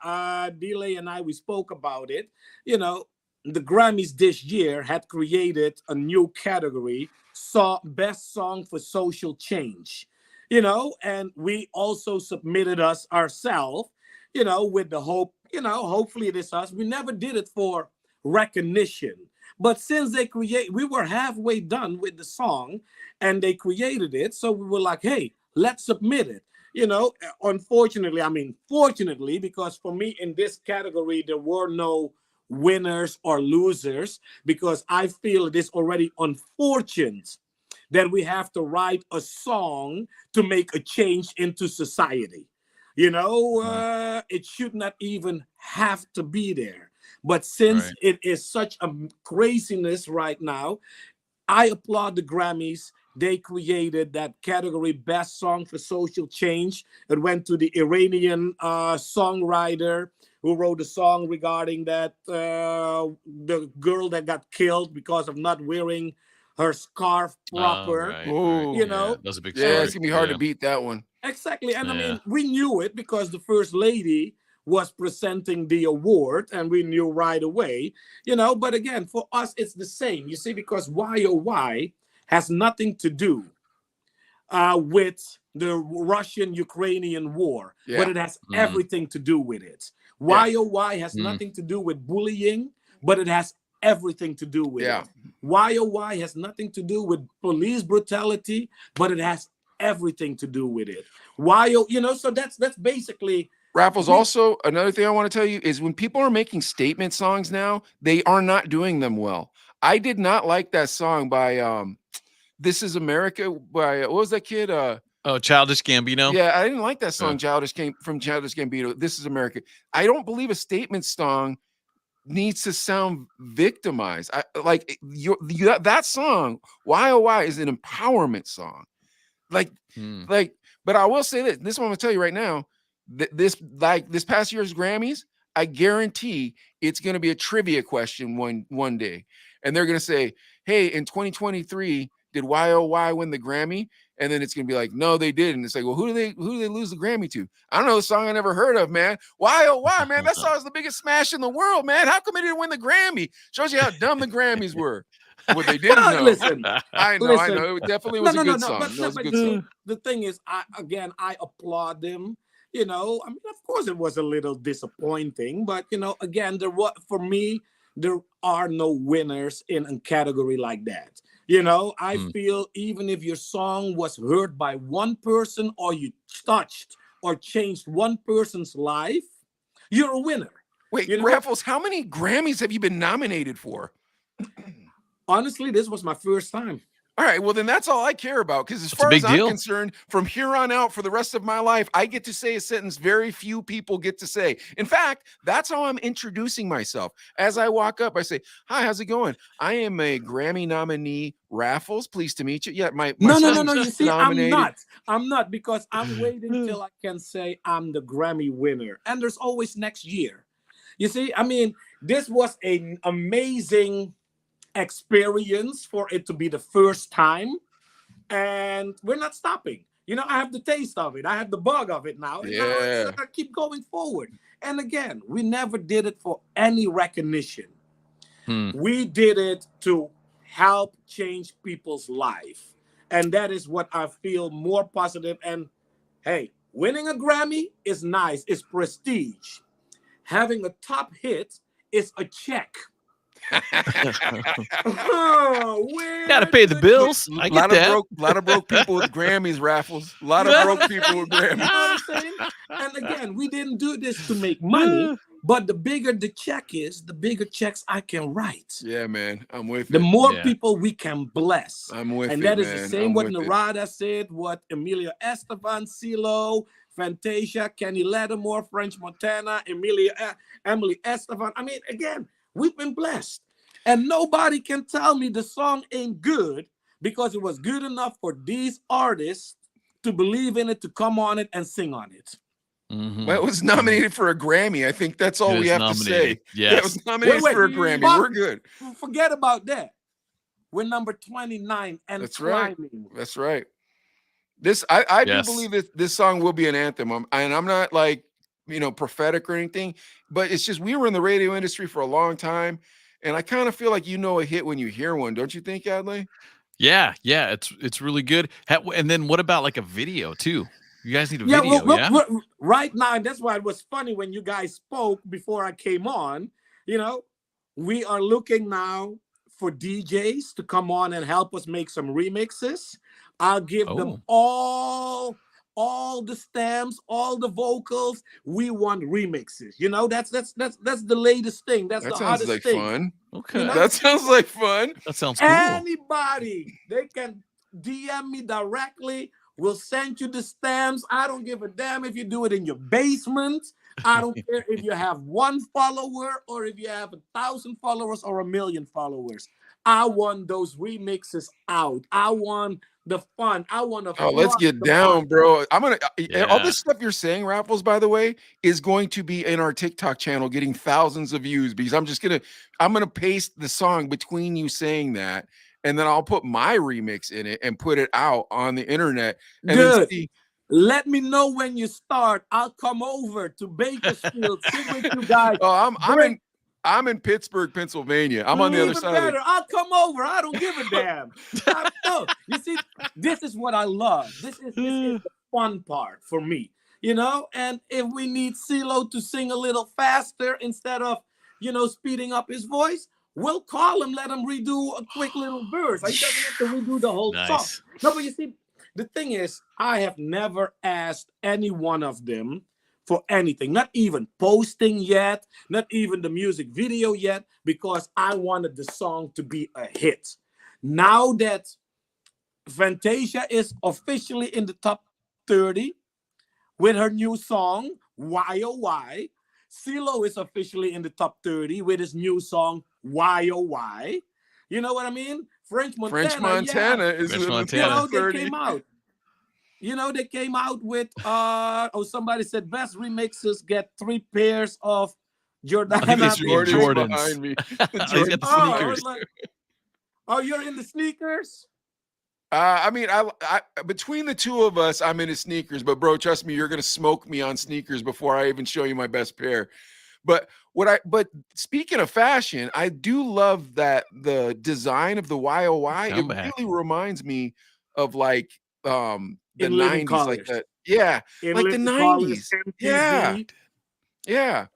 Delay and I, we spoke about it. You know, the Grammys this year had created a new category, Best Song for Social Change. You know, and we also submitted us ourselves, you know, with the hope, you know, hopefully it is us. We never did it for recognition. But since we were halfway done with the song and they created it. So we were like, hey, let's submit it. You know, unfortunately, I mean, fortunately, because for me in this category, there were no winners or losers, because I feel it is already unfortunate that we have to write a song to make a change into society. You know, it should not even have to be there. But since it is such a craziness right now, I applaud the Grammys. They created that category, Best Song for Social Change. It went to the Iranian songwriter who wrote a song regarding that the girl that got killed because of not wearing her scarf proper. You know, that's a big story. It's gonna be hard to beat that one. Exactly. And I mean, we knew it because the First Lady was presenting the award and we knew right away, you know. But again, for us, it's the same, you see, because YOY has nothing to do with the Russian-Ukrainian war, but it has everything to do with it. YOY has nothing to do with bullying, but it has everything to do with it. YOY has nothing to do with police brutality, but it has everything to do with it. You know, so that's basically Raffles. Also, another thing I want to tell you is when people are making statement songs now, they are not doing them well. I did not like that song by This Is America by what was that kid? Childish Gambino. Yeah, I didn't like that song. Childish Gambino. This Is America. I don't believe a statement song needs to sound victimized. That song, YOY, is an empowerment song. But I will say that this one I'm gonna tell you right now. This past year's Grammys, I guarantee it's going to be a trivia question one day, and they're going to say, "Hey, in 2023, did YOY win the Grammy?" And then it's going to be like, "No, they didn't." It's like, "Well, who do they lose the Grammy to?" I don't know, a song I never heard of, man. YOY, man, that song is the biggest smash in the world, man. How come it didn't win the Grammy? Shows you how dumb the Grammys were. What they didn't know. Listen, I know. It definitely was a good song. But the thing is, I applaud them. You know, I mean, of course, it was a little disappointing, but you know, again, for me, there are no winners in a category like that. You know, I feel even if your song was heard by one person, or you touched or changed one person's life, you're a winner. Wait, you know? Raffles, how many Grammys have you been nominated for? Honestly, this was my first time. All right, well, then that's all I care about, because as far as I'm concerned, from here on out, for the rest of my life, I get to say a sentence very few people get to say. In fact, that's how I'm introducing myself. As I walk up, I say, "Hi, how's it going? I am a Grammy nominee, Raffles. Pleased to meet you." Yeah, my no. You see, nominated. I'm not, because I'm waiting till I can say I'm the Grammy winner. And there's always next year. You see, I mean, this was an amazing experience for it to be the first time, and we're not stopping. You know, I have the taste of it, I have the bug of it now, and now I keep going forward. And again, we never did it for any recognition. We did it to help change people's life, and that is what I feel more positive. And hey, winning a Grammy is nice, it's prestige. Having a top hit is a check. Gotta pay the bills. I get that. A lot of broke people with Grammys, Raffles. A lot of broke people with Grammys. You know what I'm saying? And again, we didn't do this to make money. But the bigger the check is, the bigger checks I can write. Yeah, man. I'm with The it. more Yeah. people we can bless. I'm with And it, that is man. the same I'm what with it. Narada said, what Emilio Esteban, CeeLo, Fantasia, Kenny Lattimore, French Montana, Emily Esteban. I mean, again, we've been blessed. And nobody can tell me the song ain't good because it was good enough for these artists to believe in it, to come on it and sing on it. Mhm. Well, it was nominated for a Grammy. I think that's all It we was have to say. nominated. Yeah, it Yes. was nominated Wait, for a Grammy. fuck. We're good. Forget about that. We're number 29 and That's right. climbing. That's right. This I Yes. do believe that this song will be an anthem. And I'm not like, prophetic or anything, but it's just we were in the radio industry for a long time, and I kind of feel like a hit when you hear one, don't you think, Adley? Yeah, it's really good. And then what about like a video too? You guys need a Yeah, video, yeah? well, right now, and that's why it was funny when you guys spoke before I came on. We are looking now for DJs to come on and help us make some remixes. I'll give them all the stems, all the vocals. We want remixes. That's the latest thing. That's That the sounds hottest like thing. fun. Okay. That sounds like fun. That sounds cool. Anybody, they can DM me directly. We'll send you the stems. I don't give a damn if you do it in your basement. I don't care if you have 1 follower or if you have 1,000 followers or 1,000,000 followers. I want those remixes out. I want the fun. I want to. Oh, let's get down, bro. I'm gonna all Yeah. this stuff you're saying, Raffles, by the way, is going to be in our TikTok channel, getting thousands of views because I'm gonna paste the song between you saying that, and then I'll put my remix in it and put it out on the internet. And then Good. see, Let me know when you start. I'll come over to Bakersfield, sit with you guys. oh, I'm in Pittsburgh, Pennsylvania. I'm on the other Even side of better. I'll come over. I don't give a damn. No, you see, this is what I love. This is the fun part for me, And if we need CeeLo to sing a little faster instead of, speeding up his voice, we'll call him, let him redo a quick little verse. He doesn't have to redo the whole song. No, but you see, the thing is, I have never asked any one of them for anything, not even posting yet, not even the music video yet, because I wanted the song to be a hit. Now that Fantasia is officially in the top 30 with her new song, Why Oh Why, CeeLo is officially in the top 30 with his new song, Why Oh Why. You know what I mean? French Montana is French in the Montana. top 30. They came out. They came out with somebody said best remixes get 3 pairs of Jordana. I think it's Jordans. behind me. He's got the sneakers. You're in the sneakers? I mean, I between the two of us, I'm into sneakers, but bro, trust me, you're gonna smoke me on sneakers before I even show you my best pair. But speaking of fashion, I do love that the design of the YOY. It really reminds me of like the 90s, like that. Yeah, like the 90s. Yeah.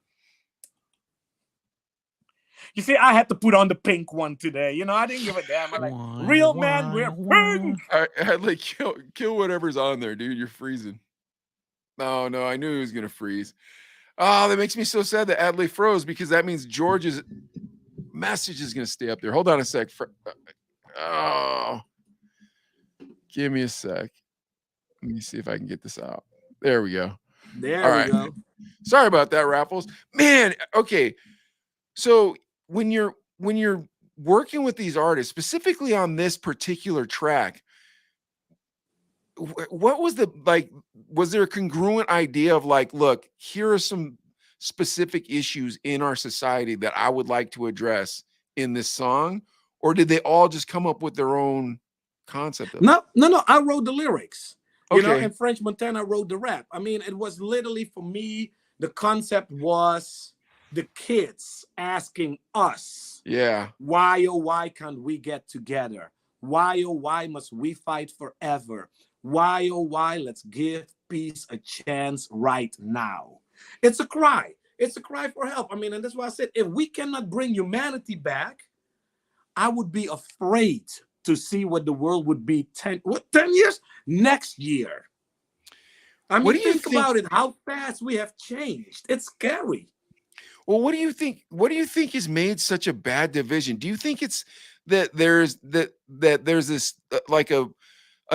You see, I had to put on the pink one today. I didn't give a damn. I'm like, real man, we're pink. I had like kill whatever's on there, dude. You're freezing. No, I knew he was gonna freeze. Oh, that makes me so sad that Adley froze because that means George's message is gonna stay up there. Hold on a sec. Give me a sec. Let me see if I can get this out. There we go. There we go. Sorry about that, Raffles. Man, okay. So when you're working with these artists, specifically on this particular track, what was was there a congruent idea of like, look, here are some specific issues in our society that I would like to address in this song? Or did they all just come up with their own concept of it? No. I wrote the lyrics. Okay. And French Montana wrote the rap. I mean, it was literally, for me, the concept was the kids asking us, why oh why can't we get together? Why oh why must we fight forever? Why oh why let's give peace a chance right now? It's a cry. It's a cry for help. I mean, and that's why I said, if we cannot bring humanity back, I would be afraid to see what the world would be 10 years? Next year. I mean, think about it, how fast we have changed. It's scary. Well, what do you think? What do you think has made such a bad division? Do you think it's that there's this like a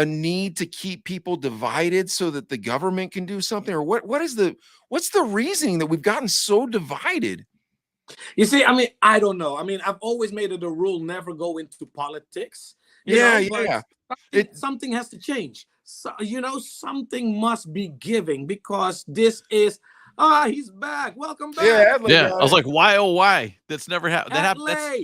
need to keep people divided so that the government can do something, or what's the reasoning that we've gotten so divided? You see, I mean, I don't know. I mean, I've always made it a rule never go into politics. Something has to change. So, something must be giving, because this is he's back. Welcome back. Yeah. I was like, why? Oh, why? That's never happened. That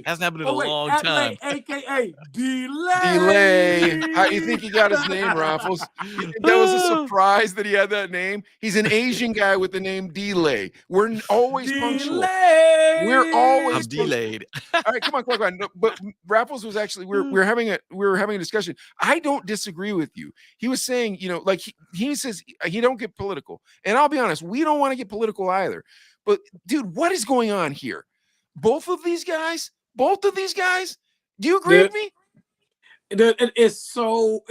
hasn't happened in a long time. AKA Delay. Delay. How do you think he got his name, Raffles? You think that was a surprise that he had that name? He's an Asian guy with the name Delay. We're always punctual. We're always delayed. All right, come on. No, but Raffles was actually we were having a discussion. I don't disagree with you. He was saying, like he says he don't get political, and I'll be honest, we don't want to get political either. But dude, what is going on here? Both of these guys. Do you agree with me? It is so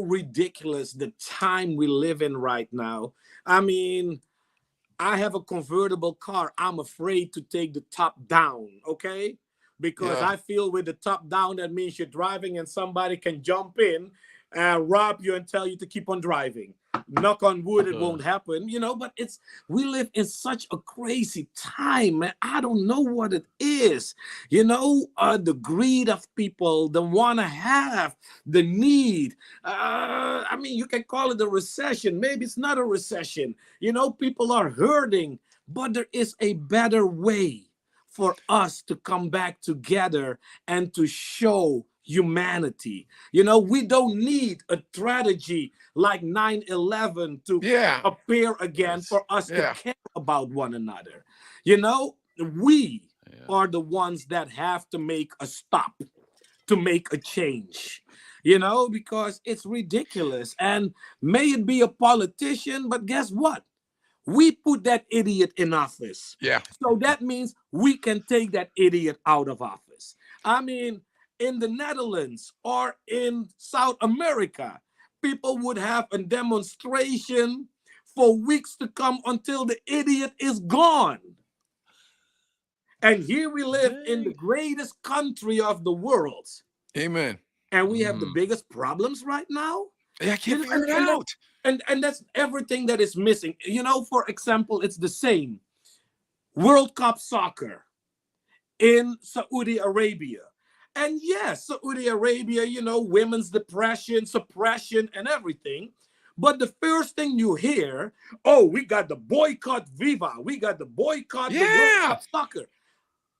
ridiculous the time we live in right now. I mean, I have a convertible car. I'm afraid to take the top down, okay? Because I feel with the top down, that means you're driving and somebody can jump in and rob you and tell you to keep on driving. Knock on wood, it won't happen, but we live in such a crazy time, man. I don't know what it is, the greed of people, the want to have, the need. I mean, you can call it a recession. Maybe it's not a recession. People are hurting, but there is a better way for us to come back together and to show humanity. We don't need a tragedy like 9/11 to appear again for us to care about one another. We are the ones that have to make a stop, to make a change, because it's ridiculous. And may it be a politician, but guess what? We put that idiot in office. Yeah. So that means we can take that idiot out of office. I mean, in the Netherlands or in South America, people would have a demonstration for weeks to come until the idiot is gone. And here we live in the greatest country of the world. Amen. And we have the biggest problems right now. I can't figure it out. And that's everything that is missing. For example, it's the same. World Cup soccer in Saudi Arabia. And yes, Saudi Arabia, women's depression, suppression, and everything. But the first thing you hear, we got the boycott Viva. We got the boycott the World Cup soccer.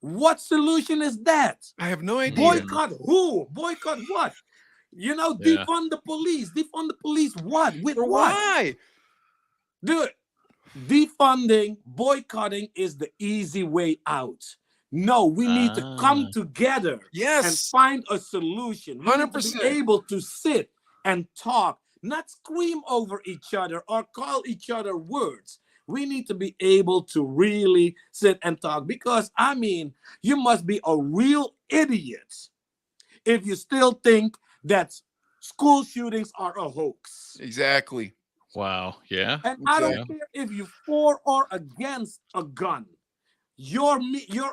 What solution is that? I have no idea. Boycott who? Boycott what? Defund the police. Defund the police what? With what? Why? Dude, defunding, boycotting is the easy way out. No, we need to come together and find a solution. We 100%. need to be able to sit and talk, not scream over each other or call each other words. We need to be able to really sit and talk, because, I mean, you must be a real idiot if you still think that school shootings are a hoax. Exactly. Wow. Yeah. And I don't care if you're for or against a gun. Your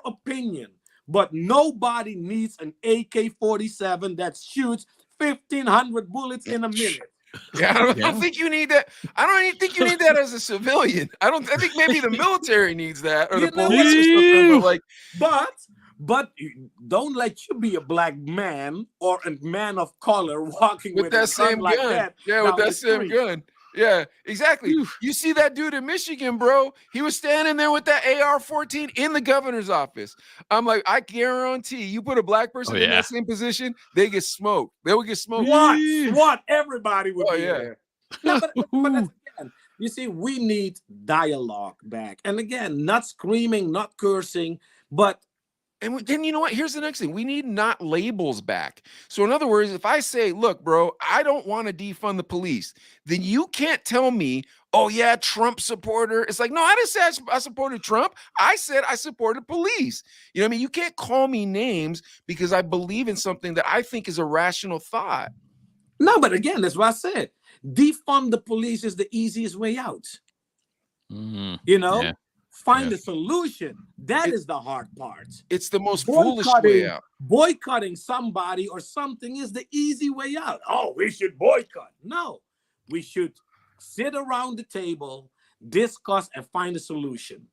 opinion, but nobody needs an AK-47 that shoots 1,500 bullets in a minute. I don't think you need that. I don't even think you need that as a civilian. I think maybe the military needs that, or the police or something. But don't let you be a black man or a man of color walking with that a same gun like that. Yeah, with that same gun. Yeah, exactly. You see that dude in Michigan, bro? He was standing there with that AR-14 in the governor's office. I'm like, I guarantee you put a black person in that same position, they get smoked. They would get smoked. What? Everybody would be there. No, but again, you see, we need dialogue back. And again, not screaming, not cursing, but and then you know what? Here's the next thing. We need not labels back. So in other words, if I say, look, bro, I don't want to defund the police, then you can't tell me, oh, yeah, Trump supporter. It's like, no, I didn't say I supported Trump. I said I supported police. You know what I mean? You can't call me names because I believe in something that I think is a rational thought. No, but again, that's what I said. Defund the police is the easiest way out. find a solution. That is the hard part. It's the most foolish way out. Boycotting somebody or something is the easy way out. Oh, we should boycott. No, we should sit around the table, discuss, and find a solution.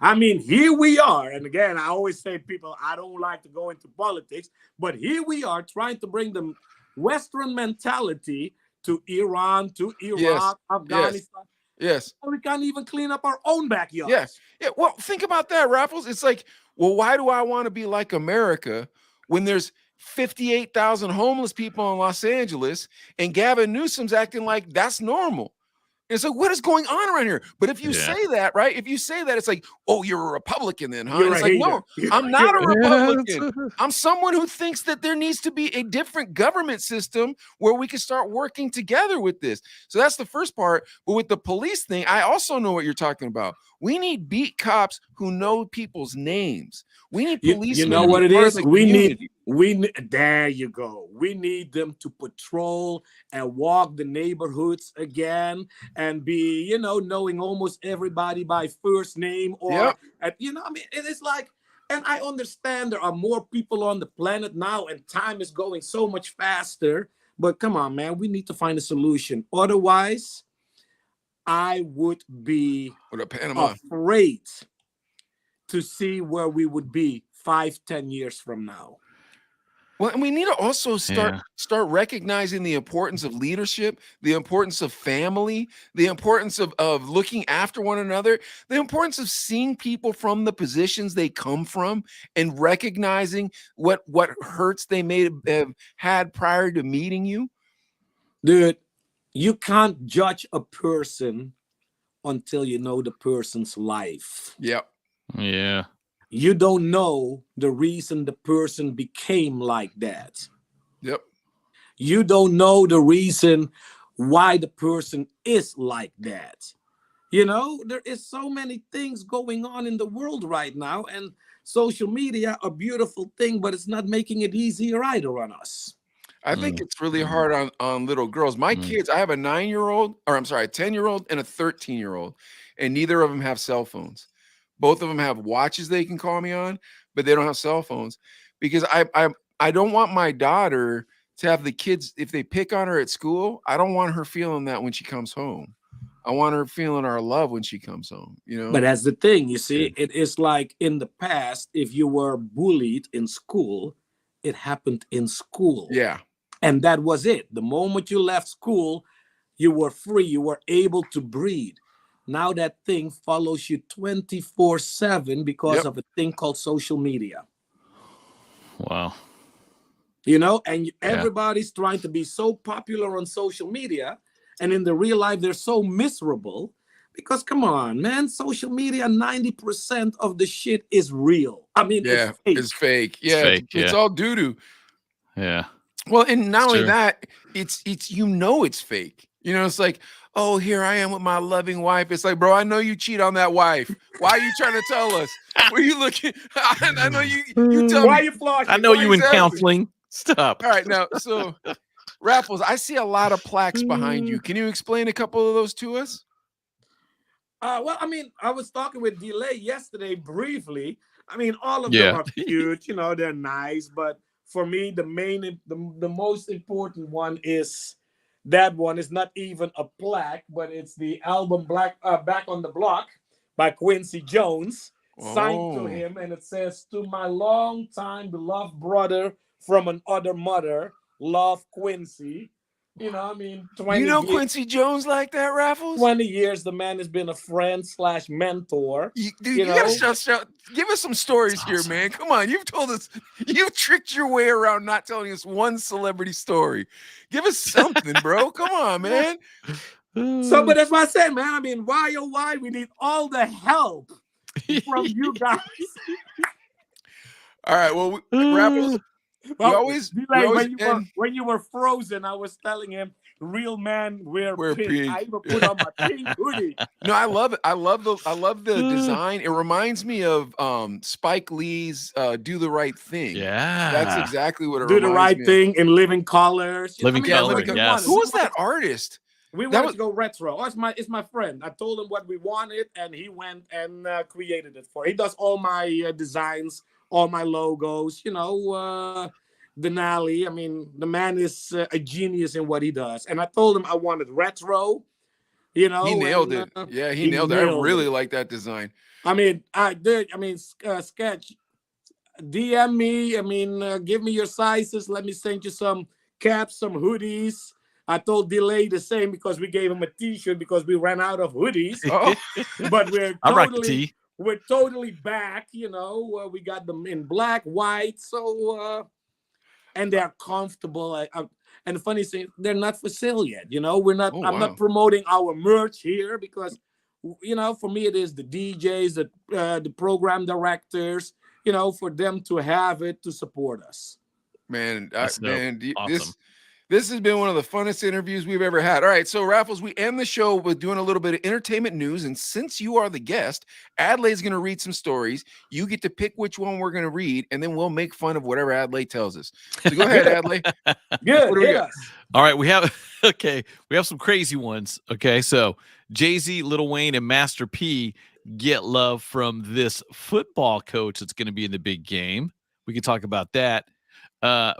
I mean, here we are. And again, I always say, people, I don't like to go into politics, but here we are trying to bring the Western mentality to Iran, to Iraq, Afghanistan. Yes. We can't even clean up our own backyard. Yes. Yeah. Well, think about that, Raffles. It's like, well, why do I want to be like America when there's 58,000 homeless people in Los Angeles and Gavin Newsom's acting like that's normal? It's like, what is going on around here? But if you say that, right? If you say that, it's like, oh, you're a Republican then, huh? It's like, no, I'm not a Republican. I'm someone who thinks that there needs to be a different government system where we can start working together with this. So that's the first part. But with the police thing, I also know what you're talking about. We need beat cops who know people's names. We need police. You know what it is? We need, there you go. We need them to patrol and walk the neighborhoods again and be, you know, knowing almost everybody by first name or, you know, I mean, it is like, and I understand there are more people on the planet now and time is going so much faster, but come on, man, we need to find a solution. Otherwise, I would be afraid to see where we would be 5-10 years from now. Well, and we need to also start recognizing the importance of leadership, the importance of family, the importance of looking after one another, the importance of seeing people from the positions they come from and recognizing what hurts they may have had prior to meeting you. Dude, you can't judge a person until you know the person's life. Yep. Yeah. You don't know the reason the person became like that. Yep. You don't know the reason why the person is like that. You know, there is so many things going on in the world right now, and social media, a beautiful thing, but it's not making it easier either on us. I think it's really hard on little girls. My kids, I have a 10-year-old, and a 13-year-old, and neither of them have cell phones. Both of them have watches they can call me on, but they don't have cell phones because I don't want my daughter to have the kids, if they pick on her at school, I don't want her feeling that when she comes home. I want her feeling our love when she comes home, you know? But that's the thing, you see, it is like in the past, if you were bullied in school, it happened in school. Yeah. And that was it. The moment you left school, you were free, you were able to breathe. Now that thing follows you 24/7 because of a thing called social media. Wow. You know, and everybody's trying to be so popular on social media, and in the real life, they're so miserable because, come on, man, social media, 90% of the shit is real. I mean, it's fake. Yeah, it's all doo-doo. Yeah. Well, and not only that, it's you know it's fake. You know, it's like, oh, here I am with my loving wife. It's like, bro, I know you cheat on that wife. Why are you trying to tell us? Were you looking? I know you tell Why me. you flossing? I know you in counseling. Stop. All right, now, so Raffles, I see a lot of plaques behind you. Can you explain a couple of those to us? Well, I mean, I was talking with Delay yesterday briefly. I mean, all of them are cute. You know, they're nice. But for me, the most important one is that one is not even a plaque, but it's the album Back on the Block by Quincy Jones, signed to him. And it says, "To my long-time beloved brother from another mother, love Quincy." You know, I mean, 20 You know years, Quincy Jones like that, Raffles? 20 years, the man has been a friend / mentor. Dude, you gotta give us some stories here, man. Come on, you've told us, you've tricked your way around not telling us one celebrity story. Give us something, bro. Come on, man. So, but that's what I said, man. I mean, why, oh, why? We need all the help from you guys. All right, well, Raffles, when you were frozen, I was telling him, real man wear pink. I even put on my pink hoodie. No, I love it. I love the design. It reminds me of Spike Lee's "Do the Right Thing." Yeah, that's exactly what it Do the Right Thing in living colors. Living color. Who was that artist? We wanted to go retro. Oh, it's my friend. I told him what we wanted, and he went and created it for. He does all my designs, all my logos. Denali. I mean, the man is a genius in what he does. And I told him I wanted retro. He nailed it. Yeah, he nailed it. I really like that design. I mean, Sketch. DM me. I mean, give me your sizes. Let me send you some caps, some hoodies. I told Delay the same because we gave him a T-shirt because we ran out of hoodies. But we're totally back. We got them in black, white, so and they're comfortable. And the funny thing, they're not for sale yet. We're not. I'm not promoting our merch here because for me it is the DJs, the program directors. For them to have it to support us. Man, awesome. This has been one of the funnest interviews we've ever had. All right, so Raffles, we end the show with doing a little bit of entertainment news, and since you are the guest, Adelaide's going to read some stories. You get to pick which one we're going to read, and then we'll make fun of whatever Adelaide tells us. So go ahead, Adelaide. Good. All right, we have some crazy ones. Okay, so Jay-Z, Lil Wayne, and Master P get love from this football coach that's going to be in the big game. We can talk about that.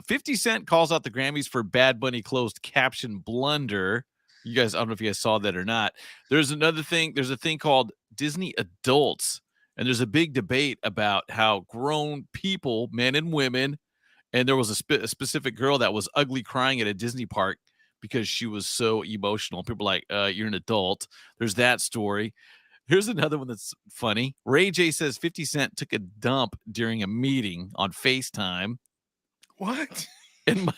50 Cent calls out the Grammys for Bad Bunny closed caption blunder. You guys, I don't know if you guys saw that or not. There's another thing. There's a thing called Disney Adults, and there's a big debate about how grown people, men and women, and there was a specific girl that was ugly crying at a Disney park because she was so emotional. People are like, you're an adult. There's that story. Here's another one that's funny. Ray J says 50 Cent took a dump during a meeting on FaceTime. What? And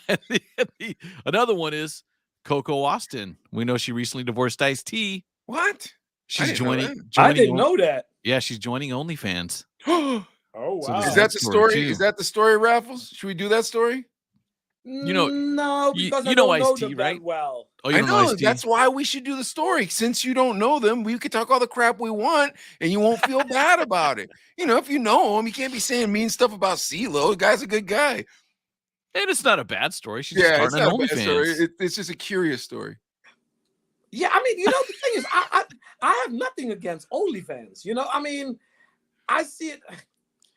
another one is Coco Austin. We know she recently divorced Ice-T. What? She's joining. I didn't know that. Yeah, she's joining OnlyFans. Oh, wow. So is that the story? Is that the story, Raffles? Should we do that story? No, because I don't know Ice-T, them right? That well. Oh, I know. That's why we should do the story. Since you don't know them, we could talk all the crap we want, and you won't feel bad about it. If you know him, you can't be saying mean stuff about CeeLo. The guy's a good guy. And it's not a bad story. She's it's starting not an a bad story. OnlyFans. It's just a curious story. Yeah, I mean, the thing is, I have nothing against OnlyFans. I mean, I see it.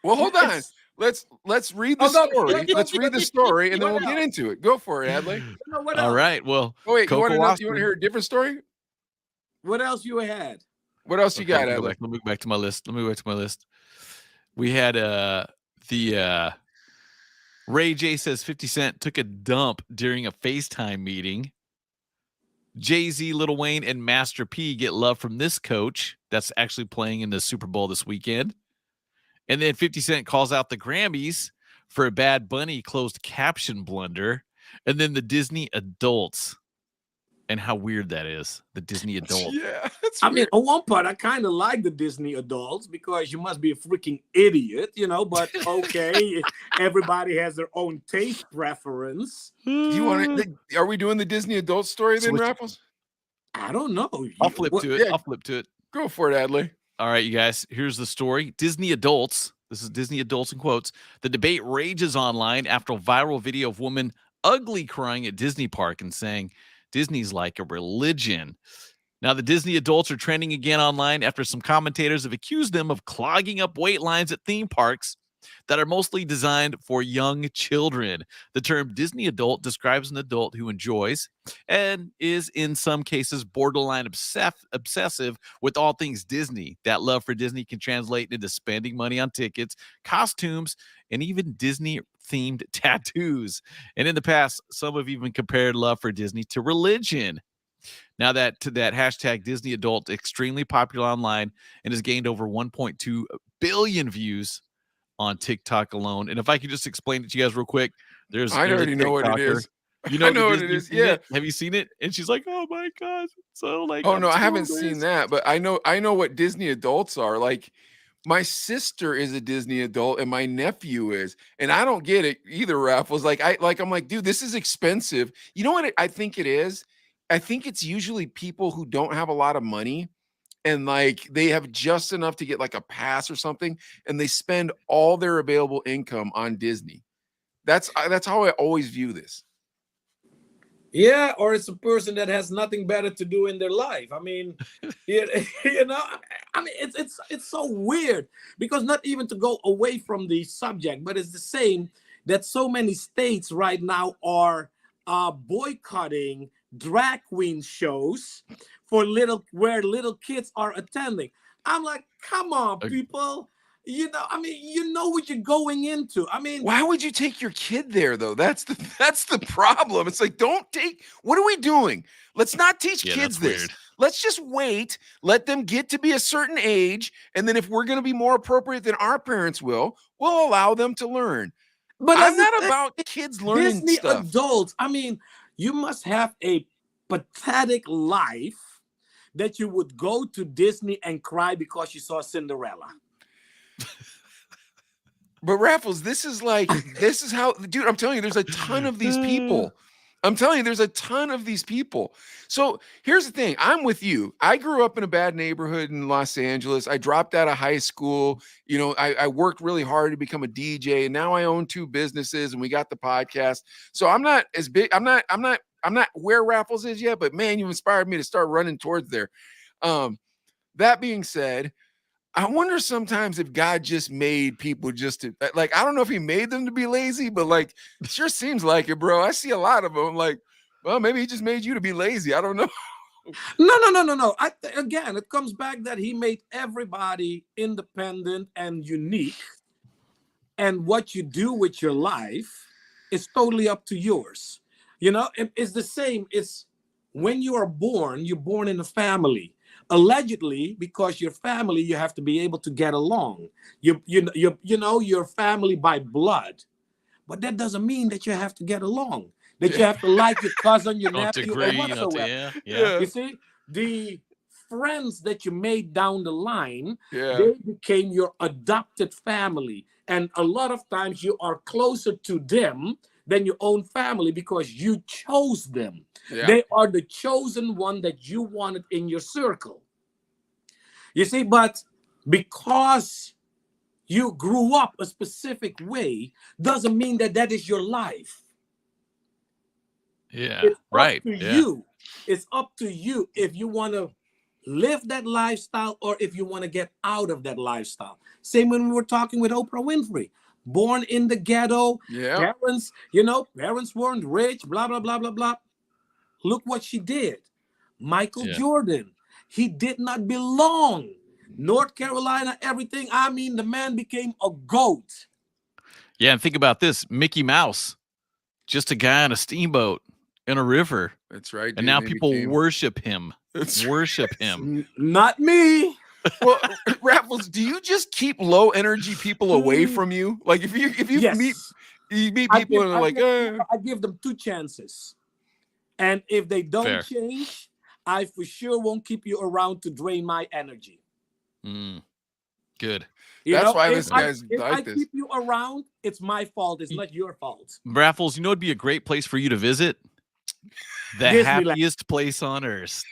Well, hold on. Let's read the story. Let's read the story, and then we'll get into it. Go for it, Adley. All right. Well, wait. You want to hear a different story? What else you had? What else you got, Adley? Let me go back to my list. We had the Ray J says 50 Cent took a dump during a FaceTime meeting. Jay-Z, Lil Wayne, and Master P get love from this coach that's actually playing in the Super Bowl this weekend. And then 50 Cent calls out the Grammys for a Bad Bunny closed caption blunder. And then the Disney Adults and how weird that is. The Disney Adult. Yeah. I mean, on one part, I kind of like the Disney Adults because you must be a freaking idiot, but okay, everybody has their own taste preference. You want to? Are we doing the Disney Adult story then, Raffles? I don't know. I'll flip to it. Yeah. I'll flip to it. Go for it, Adley. All right, you guys, here's the story. Disney Adults. This is Disney Adults in quotes. The debate rages online after a viral video of woman ugly crying at Disney Park and saying Disney's like a religion. Now, the Disney Adults are trending again online after some commentators have accused them of clogging up wait lines at theme parks that are mostly designed for young children. The term Disney Adult describes an adult who enjoys and is in some cases borderline obsessive with all things Disney. That love for Disney can translate into spending money on tickets, costumes, and even Disney-themed tattoos. And in the past, some have even compared love for Disney to religion. Now that hashtag Disney Adult extremely popular online and has gained over 1.2 billion views on TikTok alone. And if I could just explain it to you guys real quick, I already know what it is. You know, I know what it is. Yeah. Have you seen it? And she's like, "Oh my god!" So like, oh no, I haven't seen that, but I know what Disney Adults are. Like, my sister is a Disney adult, and my nephew is, and I don't get it either. Raffles, I'm like, dude, this is expensive. You know what I think it is? I think it's usually people who don't have a lot of money. And like they have just enough to get like a pass or something, and they spend all their available income on Disney. That's how I always view this. Yeah, or it's a person that has nothing better to do in their life. I mean, you, you know, I mean, it's so weird because not even to go away from the subject, but it's the same that so many states right now are boycotting drag queen shows for where little kids are attending. I'm like, come on, people. You know, I mean, you know what you're going into. I mean, why would you take your kid there though? That's the problem. It's like, don't take. What are we doing? Let's not teach kids this. Weird. Let's just wait. Let them get to be a certain age, and then if we're going to be more appropriate than our parents will, we'll allow them to learn. but I'm not about kids learning Disney stuff. adults. I mean, you must have a pathetic life that you would go to Disney and cry because you saw Cinderella. But Raffles, this is how, dude, I'm telling you, there's a ton of these people. I'm telling you, there's a ton of these people. So here's the thing. I'm with you. I grew up in a bad neighborhood in Los Angeles. I dropped out of high school. You know, I worked really hard to become a DJ. And now I own 2 businesses and we got the podcast. So I'm not as big. I'm not where Raffles is yet, but man, you inspired me to start running towards there. That being said, I wonder sometimes if God just made people just to, like, I don't know if he made them to be lazy, but like, it sure seems like it, bro. I see a lot of them. Like, well, maybe he just made you to be lazy. I don't know. No. Again, it comes back that he made everybody independent and unique. And what you do with your life is totally up to yours. You know, it's the same. It's when you are born, you're born in a family. Allegedly, because your family, you have to be able to get along. You know your family by blood, but that doesn't mean that you have to get along. That you have to like your cousin, your nephew, or whatsoever. You see, the friends that you made down the line, they became your adopted family, and a lot of times you are closer to them than your own family because you chose them. They are the chosen one that you wanted in your circle. You see, but because you grew up a specific way, doesn't mean that that is your life. Yeah, it's right. Up to you. It's up to you if you want to live that lifestyle or if you want to get out of that lifestyle. Same when we were talking with Oprah Winfrey. Born in the ghetto, parents, parents weren't rich, blah, blah, blah, blah, blah. Look what she did. Michael Jordan, he did not belong. North Carolina, everything. I mean, the man became a GOAT. Yeah, and think about this. Mickey Mouse, just a guy on a steamboat in a river. That's right. And now people worship him. Worship him. Not me. Well, Raffles, do you just keep low energy people away from you? Like if you meet people and they're like, I give them 2 chances. And if they don't change, I for sure won't keep you around to drain my energy. Good. That's why this guy's if like I this. keep you around, it's my fault. It's not your fault. Raffles, you know it'd be a great place for you to visit? The Disneyland. happiest place on earth.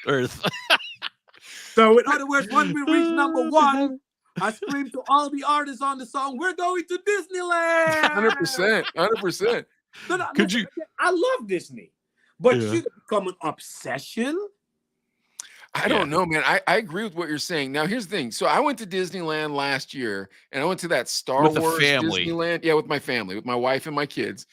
So in other words, when we reach number 1, I scream to all the artists on the song, we're going to Disneyland. 100%. Could you? I love Disney. But you become an obsession? I don't know, man. I agree with what you're saying. Now, here's the thing. So I went to Disneyland last year, and I went to that Star Wars Disneyland. Yeah, with my family, with my wife and my kids.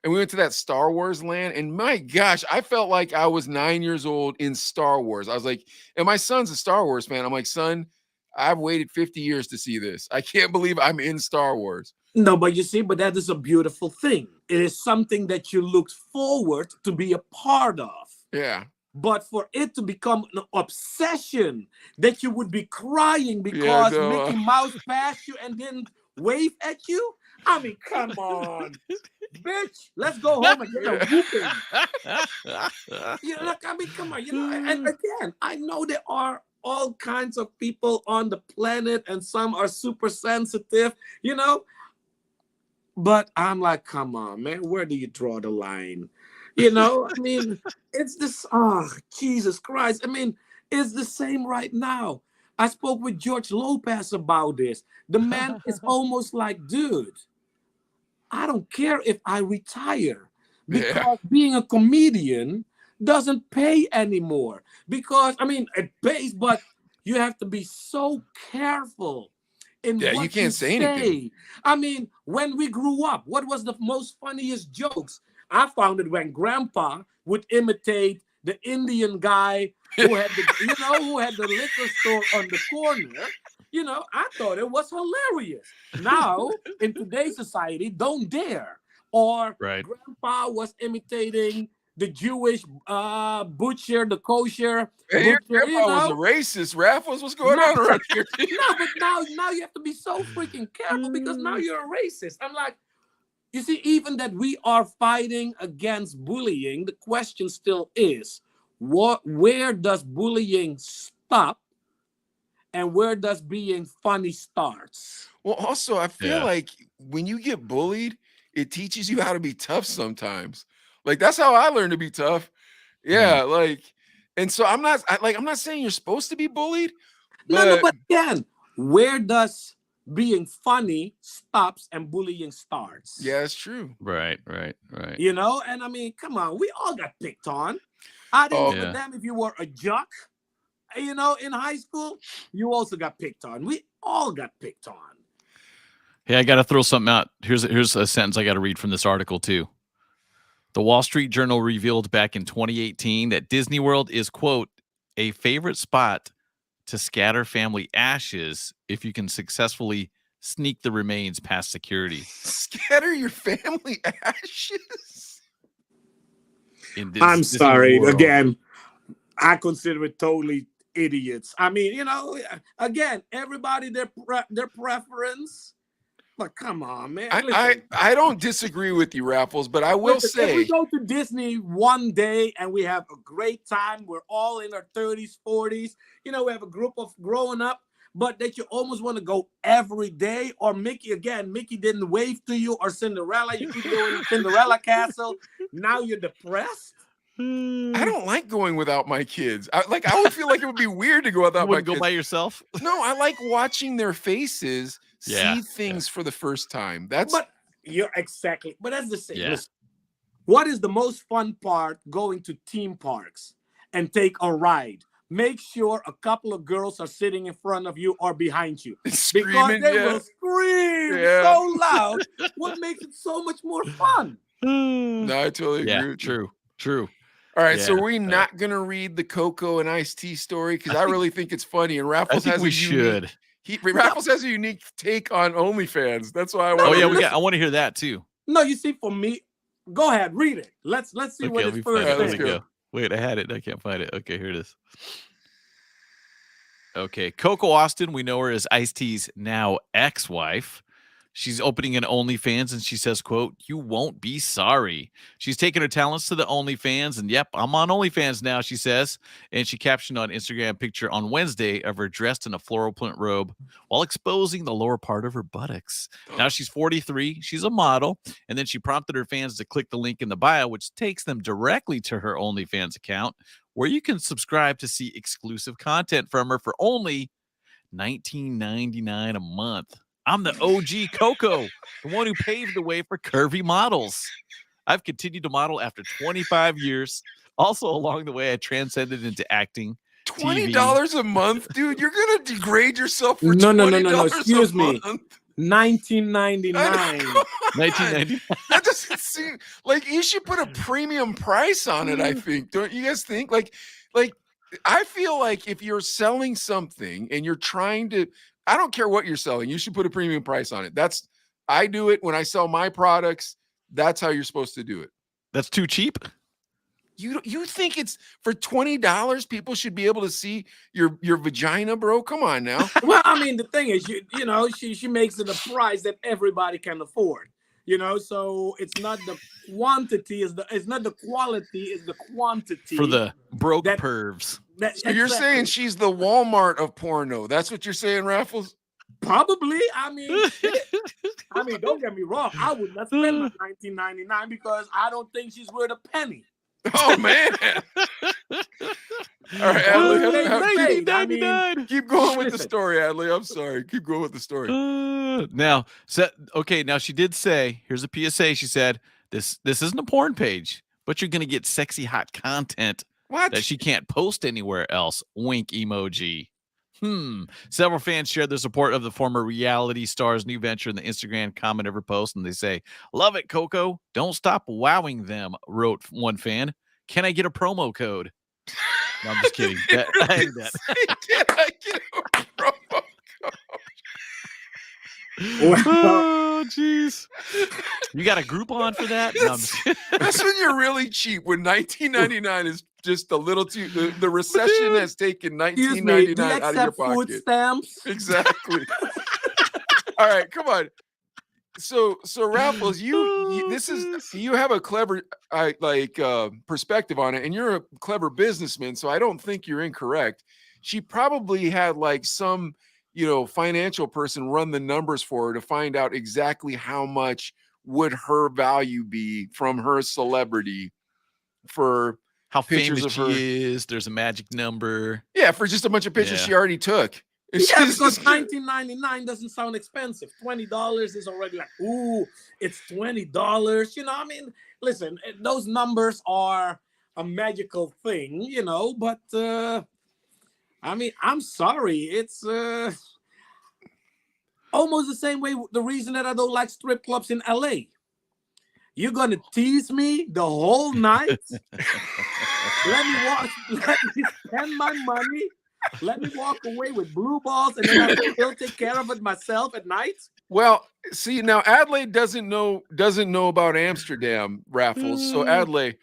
And we went to that Star Wars land, and my gosh, I felt like I was 9 years old in Star Wars. I was like, and my son's a Star Wars fan. I'm like, son, I've waited 50 years to see this. I can't believe I'm in Star Wars. No, but you see, but that is a beautiful thing. It is something that you look forward to be a part of. Yeah. But for it to become an obsession that you would be crying because Mickey Mouse passed you and didn't wave at you, I mean, come on, bitch. Let's go home and get a whooping. I mean, come on. And again, I know there are all kinds of people on the planet, and some are super sensitive, But I'm like, come on, man. Where do you draw the line? I mean, it's this. Oh, Jesus Christ. I mean, it's the same right now. I spoke with George Lopez about this. The man is almost like, dude, I don't care if I retire, because being a comedian doesn't pay anymore. Because I mean, it pays, but you have to be so careful in what you can't say anything. I mean, when we grew up, what was the most funniest jokes? I found it when Grandpa would imitate the Indian guy who had the liquor store on the corner. You know, I thought it was hilarious. Now, in today's society, don't dare. Or Grandpa was imitating the Jewish butcher, the kosher Hey, butcher. your grandpa was a racist. Raffles, what's going on around here? No, but now you have to be so freaking careful because now you're a racist. I'm like, you see, even that we are fighting against bullying, the question still is, where does bullying stop and where does being funny starts? Well, also, I feel like when you get bullied, it teaches you how to be tough sometimes. Like, that's how I learned to be tough. Yeah, and so I'm not saying you're supposed to be bullied. But again, where does being funny stops and bullying starts? Yeah, it's true. Right. You know, and I mean, come on, we all got picked on. I didn't give a damn if you were a jock, you know, in high school, you also got picked on. We all got picked on. Hey, I got to throw something out. Here's a sentence I got to read from this article too. The Wall Street Journal revealed back in 2018 that Disney World is, quote, a favorite spot to scatter family ashes if you can successfully sneak the remains past security. Scatter your family ashes? I'm sorry. Again, I consider it totally idiots. I mean, you know, again, everybody their preference. But come on, man. I don't disagree with you, Raffles, but I will say, if we go to Disney one day and we have a great time, we're all in our 30s, 40s, you know, we have a group of growing up, but that you almost want to go every day. Or Mickey didn't wave to you, or Cinderella, you keep going to Cinderella Castle. Now you're depressed. I don't like going without my kids. I would feel like it would be weird to go without my kids. Go by yourself? No, I like watching their faces see things for the first time. But that's the same. Yeah. Listen, what is the most fun part going to theme parks and take a ride? Make sure a couple of girls are sitting in front of you or behind you. Screaming, because they will scream so loud. What makes it so much more fun? No, I totally agree with you. True. All right, so we're not going to read the Coco and Iced Tea story because I really think it's funny. And Raffles Raffles has a unique take on OnlyFans. That's why I want I want to hear that too. No, you see, for me, go ahead, read it. Let's see what it's first. Let's go. Wait, I had it. I can't find it. Okay, here it is. Okay, Coco Austin, we know her as Ice-T's now ex-wife. She's opening an OnlyFans, and she says, quote, "You won't be sorry." She's taking her talents to the OnlyFans, and yep, I'm on OnlyFans now, she says. And she captioned on Instagram a picture on Wednesday of her dressed in a floral print robe while exposing the lower part of her buttocks. Now she's 43. She's a model. And then she prompted her fans to click the link in the bio, which takes them directly to her OnlyFans account, where you can subscribe to see exclusive content from her for only $19.99 a month. I'm the OG Coco, the one who paved the way for curvy models. I've continued to model after 25 years. Also, along the way, I transcended into acting. $20 a month, dude. You're gonna degrade yourself for no. Excuse me. $19.99. $19.99. That doesn't seem like you should put a premium price on it. I think. Don't you guys think? Like, I feel like if you're selling something and you're trying to. I don't care what you're selling. You should put a premium price on it. I do it when I sell my products. That's how you're supposed to do it. That's too cheap. You think it's for $20? People should be able to see your vagina, bro. Come on now. Well, I mean, the thing is, you know, she makes it a price that everybody can afford. You know, so it's not the quantity, it's not the quality, it's the quantity for the broke pervs. So you're saying she's the Walmart of porno? That's what you're saying, Raffles? Probably. I mean, don't get me wrong. I would not spend my $19.99 because I don't think she's worth a penny. Oh man! All right, Adley, keep going with the story, Adley. I'm sorry. Keep going with the story. Now she did say, here's a PSA. She said This isn't a porn page, but you're gonna get sexy hot content that she can't post anywhere else. Wink emoji. Several fans shared their support of the former reality star's new venture in the Instagram comment of her post, and they say, "Love it, Coco. Don't stop wowing them," wrote one fan. "Can I get a promo code?" No, I'm just kidding. I hate that. Can I get a promo code? Oh, jeez. You got a Groupon for that? No, I'm just kidding. That's when you're really cheap. When 19.99 is just a little too. The recession has taken 19.99 out of your pocket. Food stamps? Exactly. All right, come on. So Raffles, you have a clever perspective on it, and you're a clever businessman. So I don't think you're incorrect. She probably had like some financial person run the numbers for her to find out exactly how much would her value be from her celebrity for how pictures famous of her. She is. There's a magic number. Yeah, for just a bunch of pictures she already took. It's because $19.99 doesn't sound expensive. $20 is already like, ooh, it's $20. I mean, listen, those numbers are a magical thing, but I mean, I'm sorry. It's almost the same way. The reason that I don't like strip clubs in LA. You're going to tease me the whole night? Let me spend my money. Let me walk away with blue balls, and then I can still take care of it myself at night. Well, see, now Adelaide doesn't know about Amsterdam, Raffles. So Adelaide,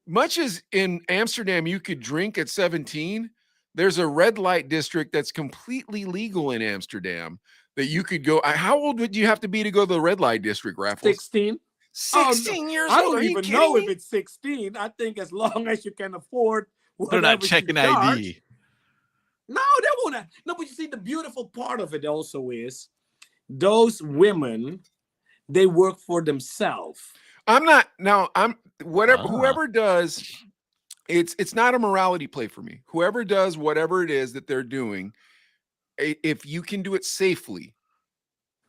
much as in Amsterdam you could drink at 17, there's a red light district that's completely legal in Amsterdam that you could go. How old would you have to be to go to the red light district, Raffles? 16. 16 years I old. don't even know if it's 16. I think as long as you can afford they're not checking ID. No, they won't. No, but you see, the beautiful part of it also is those women, they work for themselves. Whoever does, it's not a morality play for me. Whoever does whatever it is that they're doing, if you can do it safely,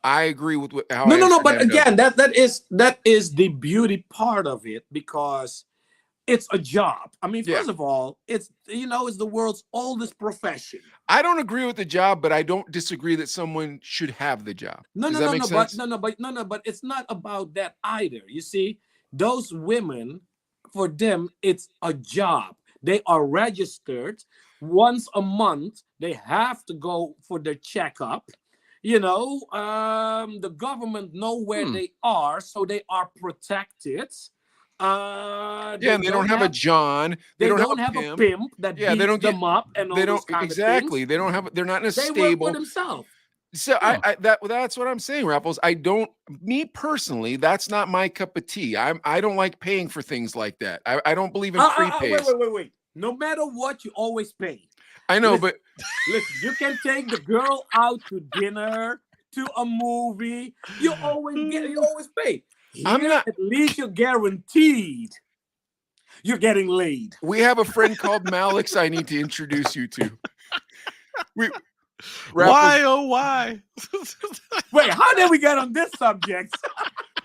I agree with how. No. But again, that is the beauty part of it, because it's a job. I mean, first of all, it's the world's oldest profession. I don't agree with the job, but I don't disagree that someone should have the job. But it's not about that either. You see, those women, for them, it's a job. They are registered once a month. They have to go for their checkup. The government know where they are, so they are protected. And they don't have a John. They don't have a pimp that beats them up and all those kind of things. They don't have. They're not in a stable. They work for themselves. So that's what I'm saying, Raffles. Me personally, that's not my cup of tea. I don't like paying for things like that. I don't believe in prepays. Wait. No matter what, you always pay. I know, but listen, you can take the girl out to dinner, to a movie. You always pay. At least you're guaranteed you're getting laid. We have a friend called Malix I need to introduce you to. Why? Wait, how did we get on this subject?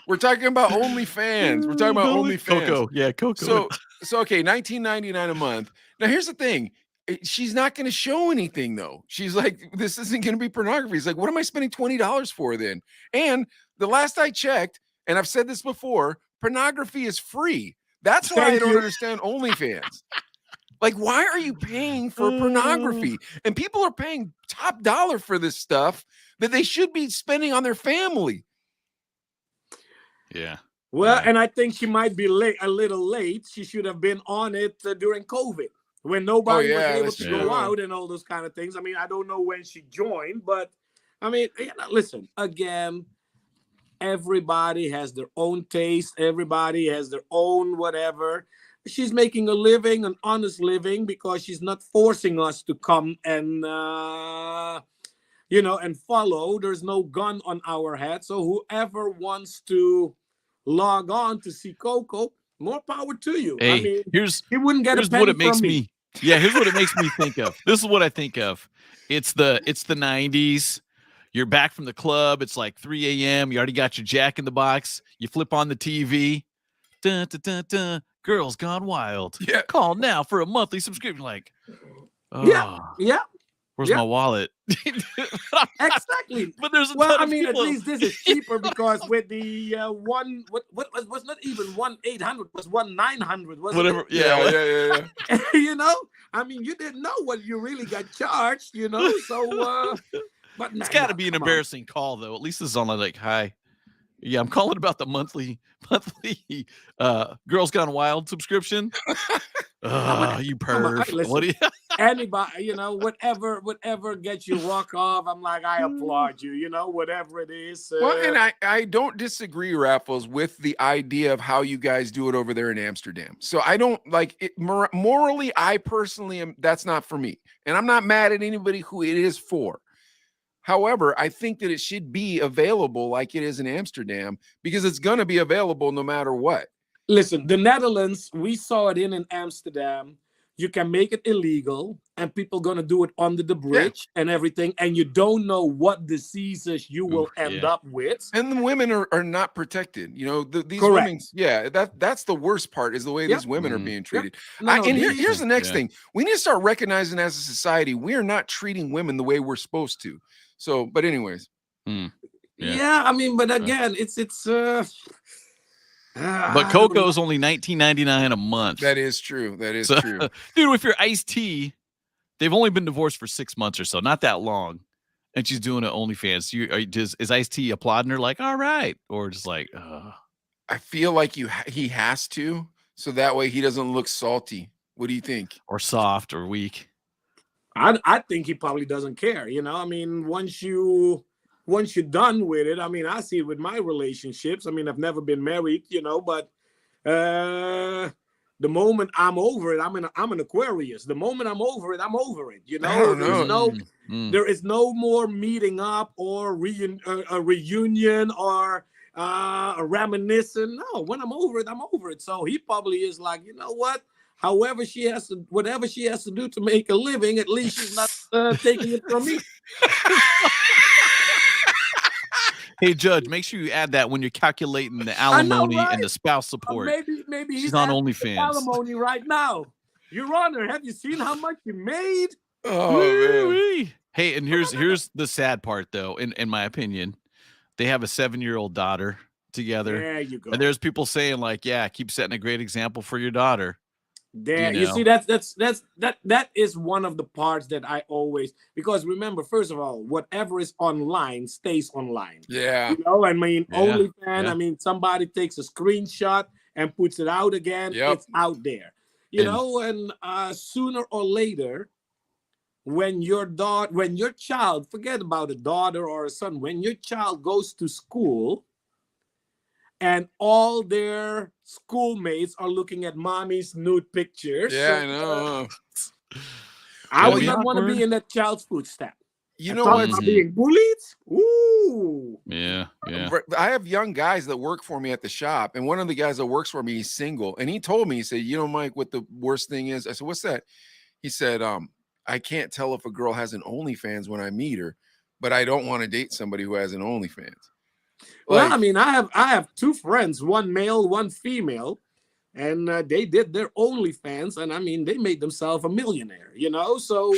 We're talking about OnlyFans. We're talking about OnlyFans. Coco. Yeah, Coco. So okay, $19.99 a month. Now here's the thing. She's not going to show anything though. She's like, this isn't going to be pornography. It's like, what am I spending $20 for then? And the last I checked, and I've said this before, pornography is free. That's why I don't understand OnlyFans. Like, why are you paying for pornography? And people are paying top dollar for this stuff that they should be spending on their family. Yeah. Well, and I think she might be a little late. She should have been on it during COVID, when nobody was able to go out and all those kind of things. I mean, I don't know when she joined, but I mean, listen, again, everybody has their own taste. Everybody has their own whatever. She's making a living, an honest living, because she's not forcing us to come and, and follow. There's no gun on our head. So whoever wants to log on to see Coco, more power to you. Hey, I mean, he wouldn't get a penny what it makes from me. Yeah, here's what it makes me think of. This is what I think of. It's the 90s. You're back from the club. It's like 3 a.m. You already got your Jack in the Box. You flip on the TV. Dun, dun, dun, dun, Girls Gone Wild. Yeah. Call now for a monthly subscription. Like, Yeah, yeah. Where's Yeah. my wallet? Exactly. But there's a Well, ton I of mean, people. at least this is cheaper because with the one, what was not even 1-800, was 1-900, wasn't Whatever. it? Yeah. You know, I mean, you didn't know what you really got charged, you know. So, but It's got to be an embarrassing call, though. At least this is on like, hi. Yeah, I'm calling about the monthly Girls Gone Wild subscription. You perv. Listen, What do you? Anybody, you know, whatever gets you rock off, I'm like, I applaud you, you know, whatever it is. Well, and I don't disagree, Raffles, with the idea of how you guys do it over there in Amsterdam. So I don't like it morally. I personally am. That's not for me, and I'm not mad at anybody who it is for. However, I think that it should be available like it is in Amsterdam because it's going to be available no matter what. Listen, the Netherlands, we saw it in Amsterdam. You can make it illegal, and people going to do it under the bridge and everything, and you don't know what diseases you will end up with. And the women are not protected. You know, these Correct. women, that's the worst part is the way these women are being treated. No, Here's the next thing. We need to start recognizing as a society, we are not treating women the way we're supposed to. So, but anyways. Yeah, I mean, but again, it's But Coco's only $19.99 a month. That is true. That is true. Dude, if you're Ice-T, they've only been divorced for 6 months or so, not that long. And she's doing it OnlyFans. Is Ice-T applauding her like, all right? Or just like, I feel like he has to, so that way he doesn't look salty. What do you think? Or soft or weak. I think he probably doesn't care. You know, I mean, once you're done with it, I mean, I see it with my relationships. I mean, I've never been married, you know, but the moment I'm over it, I'm an Aquarius. The moment I'm over it, I'm over it. You know, there is no more meeting up or a reunion or a reminiscing. No, when I'm over it, I'm over it. So he probably is like, you know what? Whatever she has to do to make a living, at least she's not taking it from me. Hey, Judge, make sure you add that when you're calculating the alimony and the spouse support. Maybe she's on OnlyFans. Alimony right now. Your Honor, have you seen how much you made? Oh, man. Hey, and here's the sad part, though. In my opinion, they have a 7-year-old daughter together. There you go. And there's people saying like, yeah, keep setting a great example for your daughter. There, you see, that is one of the parts that I always, because remember, first of all, whatever is online stays online. Yeah. You know, I mean, OnlyFans, I mean, somebody takes a screenshot and puts it out again. It's out there. You know, and sooner or later, when your child, forget about a daughter or a son, when your child goes to school, and all their schoolmates are looking at mommy's nude pictures. Yeah, I know. I would not want to be in that child's footstep. You know what? Being bullied? Ooh. Yeah. I have young guys that work for me at the shop, and one of the guys that works for me, he's single, and he told me, he said, you know, Mike, what the worst thing is? I said, what's that? He said, I can't tell if a girl has an OnlyFans when I meet her, but I don't want to date somebody who has an OnlyFans. Well, I mean, I have 2 friends, one male, one female, and they did their OnlyFans, and I mean, they made themselves a millionaire, you know. So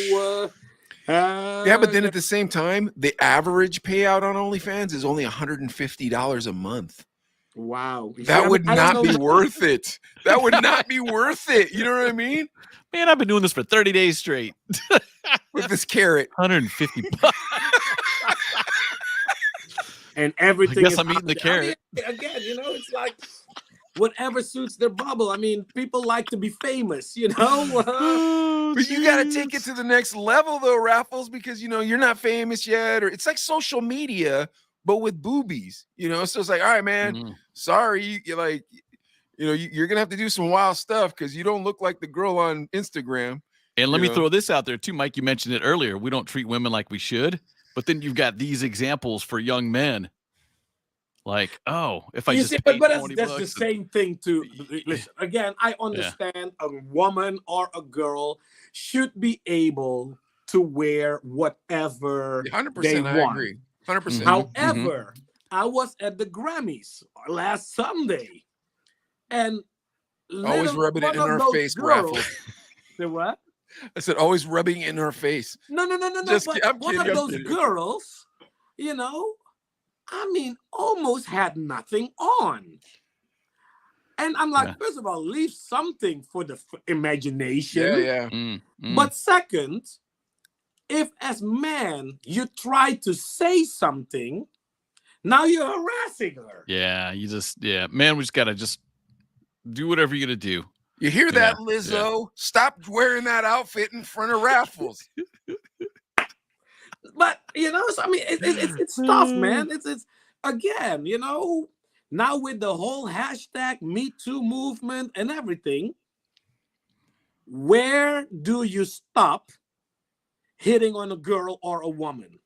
yeah, but then at the same time, the average payout on OnlyFans is only $150 a month. Wow, that would not be worth it. That would not be worth it. You know what I mean? Man, I've been doing this for 30 days straight with this carrot. $150. And everything. I guess I'm eating the carrot. I mean, again, you know, it's like whatever suits their bubble. I mean, people like to be famous, you know. But you got to take it to the next level, though, Raffles, because you know you're not famous yet, or it's like social media, but with boobies. You know, so it's like, all right, man, sorry, you're like, you know, you're gonna have to do some wild stuff because you don't look like the girl on Instagram. And let me throw this out there too, Mike. You mentioned it earlier. We don't treat women like we should. But then you've got these examples for young men. Like, oh, if I just but that's the same thing too. Listen, again, I understand a woman or a girl should be able to wear whatever 100%, they I want. agree. 100%. However, I was at the Grammys last Sunday, And Always rubbing it in her face, Raffles. The what? I said always rubbing it in her face. No. Just But I'm one kidding, of I'm those kidding. girls, I mean, almost had nothing on. And I'm like, first of all, leave something for the imagination. Yeah. But second, if as man you try to say something, now you're harassing her. Yeah, man, we just gotta just do whatever you're gonna do. You hear that, Lizzo? Yeah. Stop wearing that outfit in front of Raffles. But I mean, it's tough, man. It's again, now with the whole hashtag Me Too movement and everything, where do you stop hitting on a girl or a woman?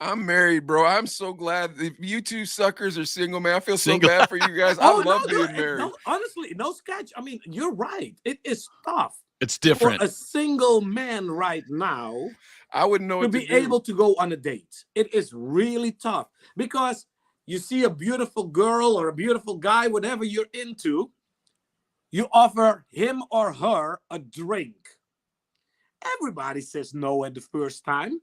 I'm married, bro. I'm so glad if you two suckers are single, man. I feel so bad for you guys. I love being married. No, honestly, no sketch. I mean, you're right. It is tough. It's different. For a single man right now, I wouldn't know to be able to go on a date. It is really tough because you see a beautiful girl or a beautiful guy, whatever you're into, you offer him or her a drink. Everybody says no at the first time.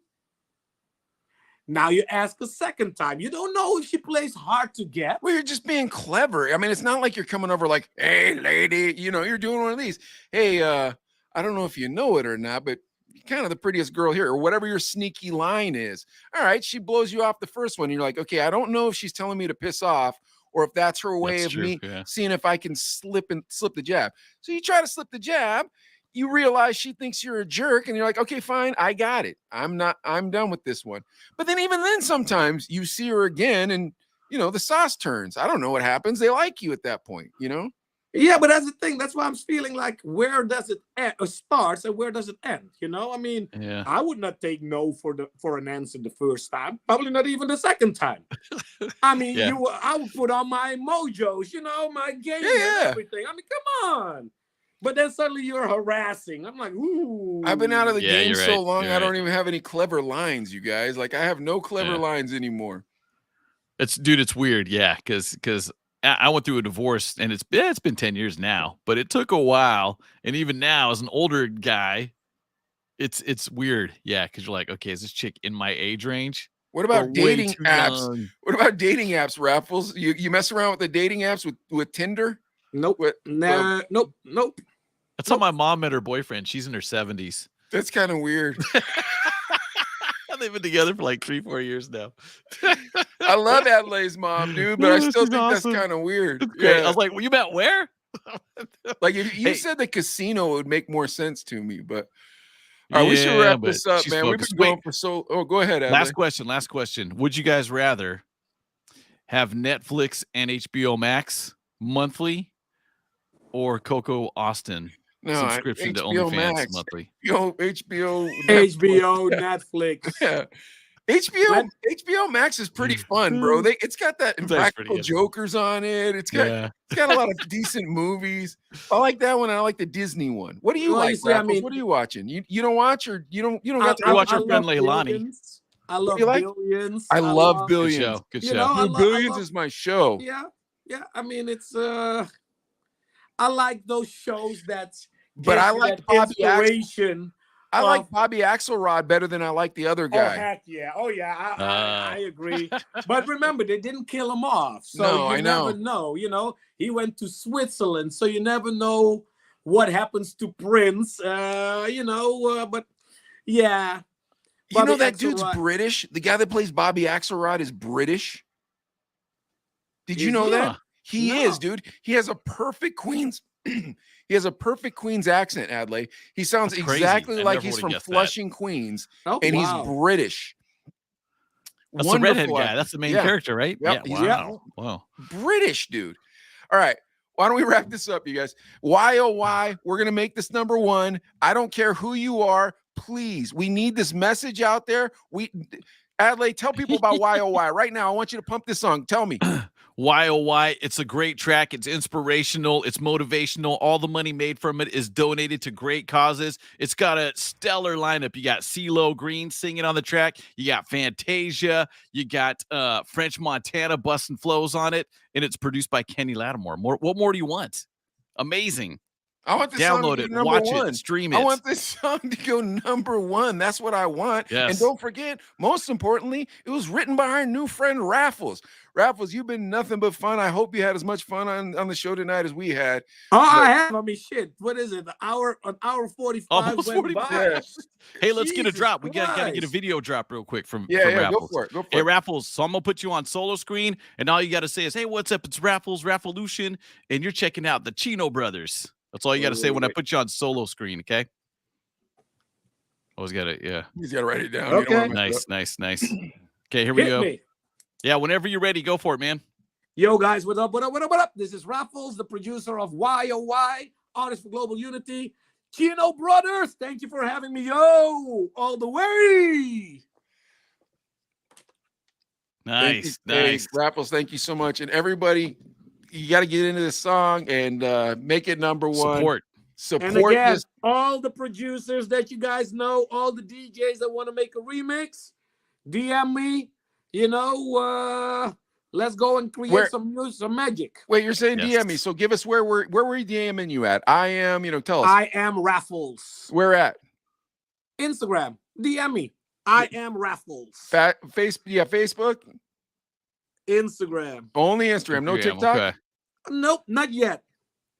Now you ask a second time. You don't know if she plays hard to get. Well, you're just being clever. I mean, it's not like you're coming over like, hey, lady, you're doing one of these. Hey, I don't know if you know it or not, but you're kind of the prettiest girl here, or whatever your sneaky line is. All right, she blows you off the first one. You're like, okay, I don't know if she's telling me to piss off or if that's her way of me seeing if I can slip the jab. So you try to slip the jab. You realize she thinks you're a jerk and you're like, okay, fine, I got it. I'm done with this one. But then even then, sometimes you see her again and, the sauce turns. I don't know what happens. They like you at that point, Yeah, but that's the thing. That's why I'm feeling like, where does it start and where does it end? I mean, I would not take no for an answer the first time. Probably not even the second time. I mean, I would put on my mojos, my game and everything. I mean, come on. But then suddenly you're harassing. I'm like, ooh. I've been out of the game so long, I don't even have any clever lines, you guys. Like, I have no clever lines anymore. It's weird, because I went through a divorce, and it's been 10 years now, but it took a while. And even now, as an older guy, it's weird, because you're like, okay, is this chick in my age range? What about dating apps? Young? What about dating apps, Raffles? You mess around with the dating apps with Tinder? Nope. Nope. That's how my mom met her boyfriend. She's in her 70s. That's kind of weird. They've been together for like 3-4 years now. I love Adelaide's mom, dude, but I still think awesome. That's kind of weird. Yeah. I was like, well, you met where? Like, if you said the casino, it would make more sense to me, but all right, we should wrap this up, man. We've been going for so. Oh, go ahead, Adelaide. Last question. Would you guys rather have Netflix and HBO Max monthly or Coco Austin subscription to OnlyFans monthly? HBO, Netflix. Yeah. HBO Max is pretty fun, bro. It's got that Impractical Jokers on it. It's got a lot of decent movies. I like that one. I like the Disney one. What do you like, Raffles? What are you watching? You don't watch, or you don't got to watch our friend Leilani? I love Billions. I love Billions. Good show. Billions is my show. Yeah. I mean, it's I like those shows but I like Bobby inspiration. I like Bobby Axelrod better than I like the other guy. Oh, heck yeah. Oh, yeah. I agree. But remember, they didn't kill him off. So you never know. He went to Switzerland. So you never know what happens to Prince. But yeah. Bobby that dude's British? The guy that plays Bobby Axelrod is British. Did you know that? He is, dude. He has a perfect Queen's accent, Adlai. He sounds exactly like he's from Flushing, Queens, and he's British. That's the redhead guy. That's the main character, right? Yep. Yeah. Wow. British, dude. All right. Why don't we wrap this up, you guys? Why, oh, why? We're going to make this number one. I don't care who you are. Please, we need this message out there. Adlai, tell people about why, oh, why. Right now, I want you to pump this song. Tell me. Why, oh, why? It's a great track. It's inspirational. It's motivational. All the money made from it is donated to great causes. It's got a stellar lineup. You got CeeLo Green singing on the track. You got Fantasia. You got French Montana busting flows on it. And it's produced by Kenny Lattimore. What more do you want? Amazing. I want this Download song to it, go number watch one. it, stream it. I want this song to go number one. That's what I want. Yes. And don't forget, most importantly, it was written by our new friend Raffles. Raffles, you've been nothing but fun. I hope you had as much fun on the show tonight as we had. Oh, I have. I mean, shit. What is it? An hour 45 Almost went 45. by. Yeah. Hey, let's get a Jesus drop. We gotta get a Christ. video drop real quick from Yeah, Raffles. go for it. Go for Hey, it. Raffles, so I'm gonna put you on solo screen, and all you gotta say is, "Hey, what's up? It's Raffles Rafflelution," and you're checking out the Chino Brothers. That's all you gotta say when I put you on solo screen, okay? Always gotta, yeah. He's got to write it down. You don't Okay. wanna mess it Nice. Okay, here we Hit go. me. Yeah, whenever you're ready, go for it, man. Yo, guys, what up, what up, what up, what up? This is Raffles, the producer of Why Oh Why, Artist for Global Unity. Chino Brothers, thank you for having me, yo, all the way. Nice. Hey, Raffles, thank you so much. And everybody, you got to get into this song and make it number one. Support. And again, all the producers that you guys know, all the DJs that want to make a remix, DM me, let's go and create some magic. Wait, you're saying Yes. DM me. So give us where we're DMing you at. I am, tell us. I am Raffles. Where at? Instagram, DM me. I am Raffles. Facebook? Instagram. Only Instagram, no TikTok? Okay. Nope, not yet.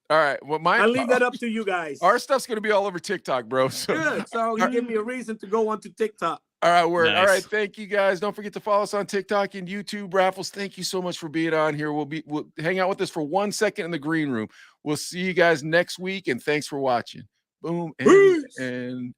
All right. Well, I'll leave that up to you guys. Our stuff's gonna be all over TikTok, bro. So. Good. So you give me a reason to go onto TikTok. All right, word. Nice. All right, thank you guys. Don't forget to follow us on TikTok and YouTube. Raffles, thank you so much for being on here. We'll hang out with us for 1 second in the green room. We'll see you guys next week, and thanks for watching. Boom Peace. and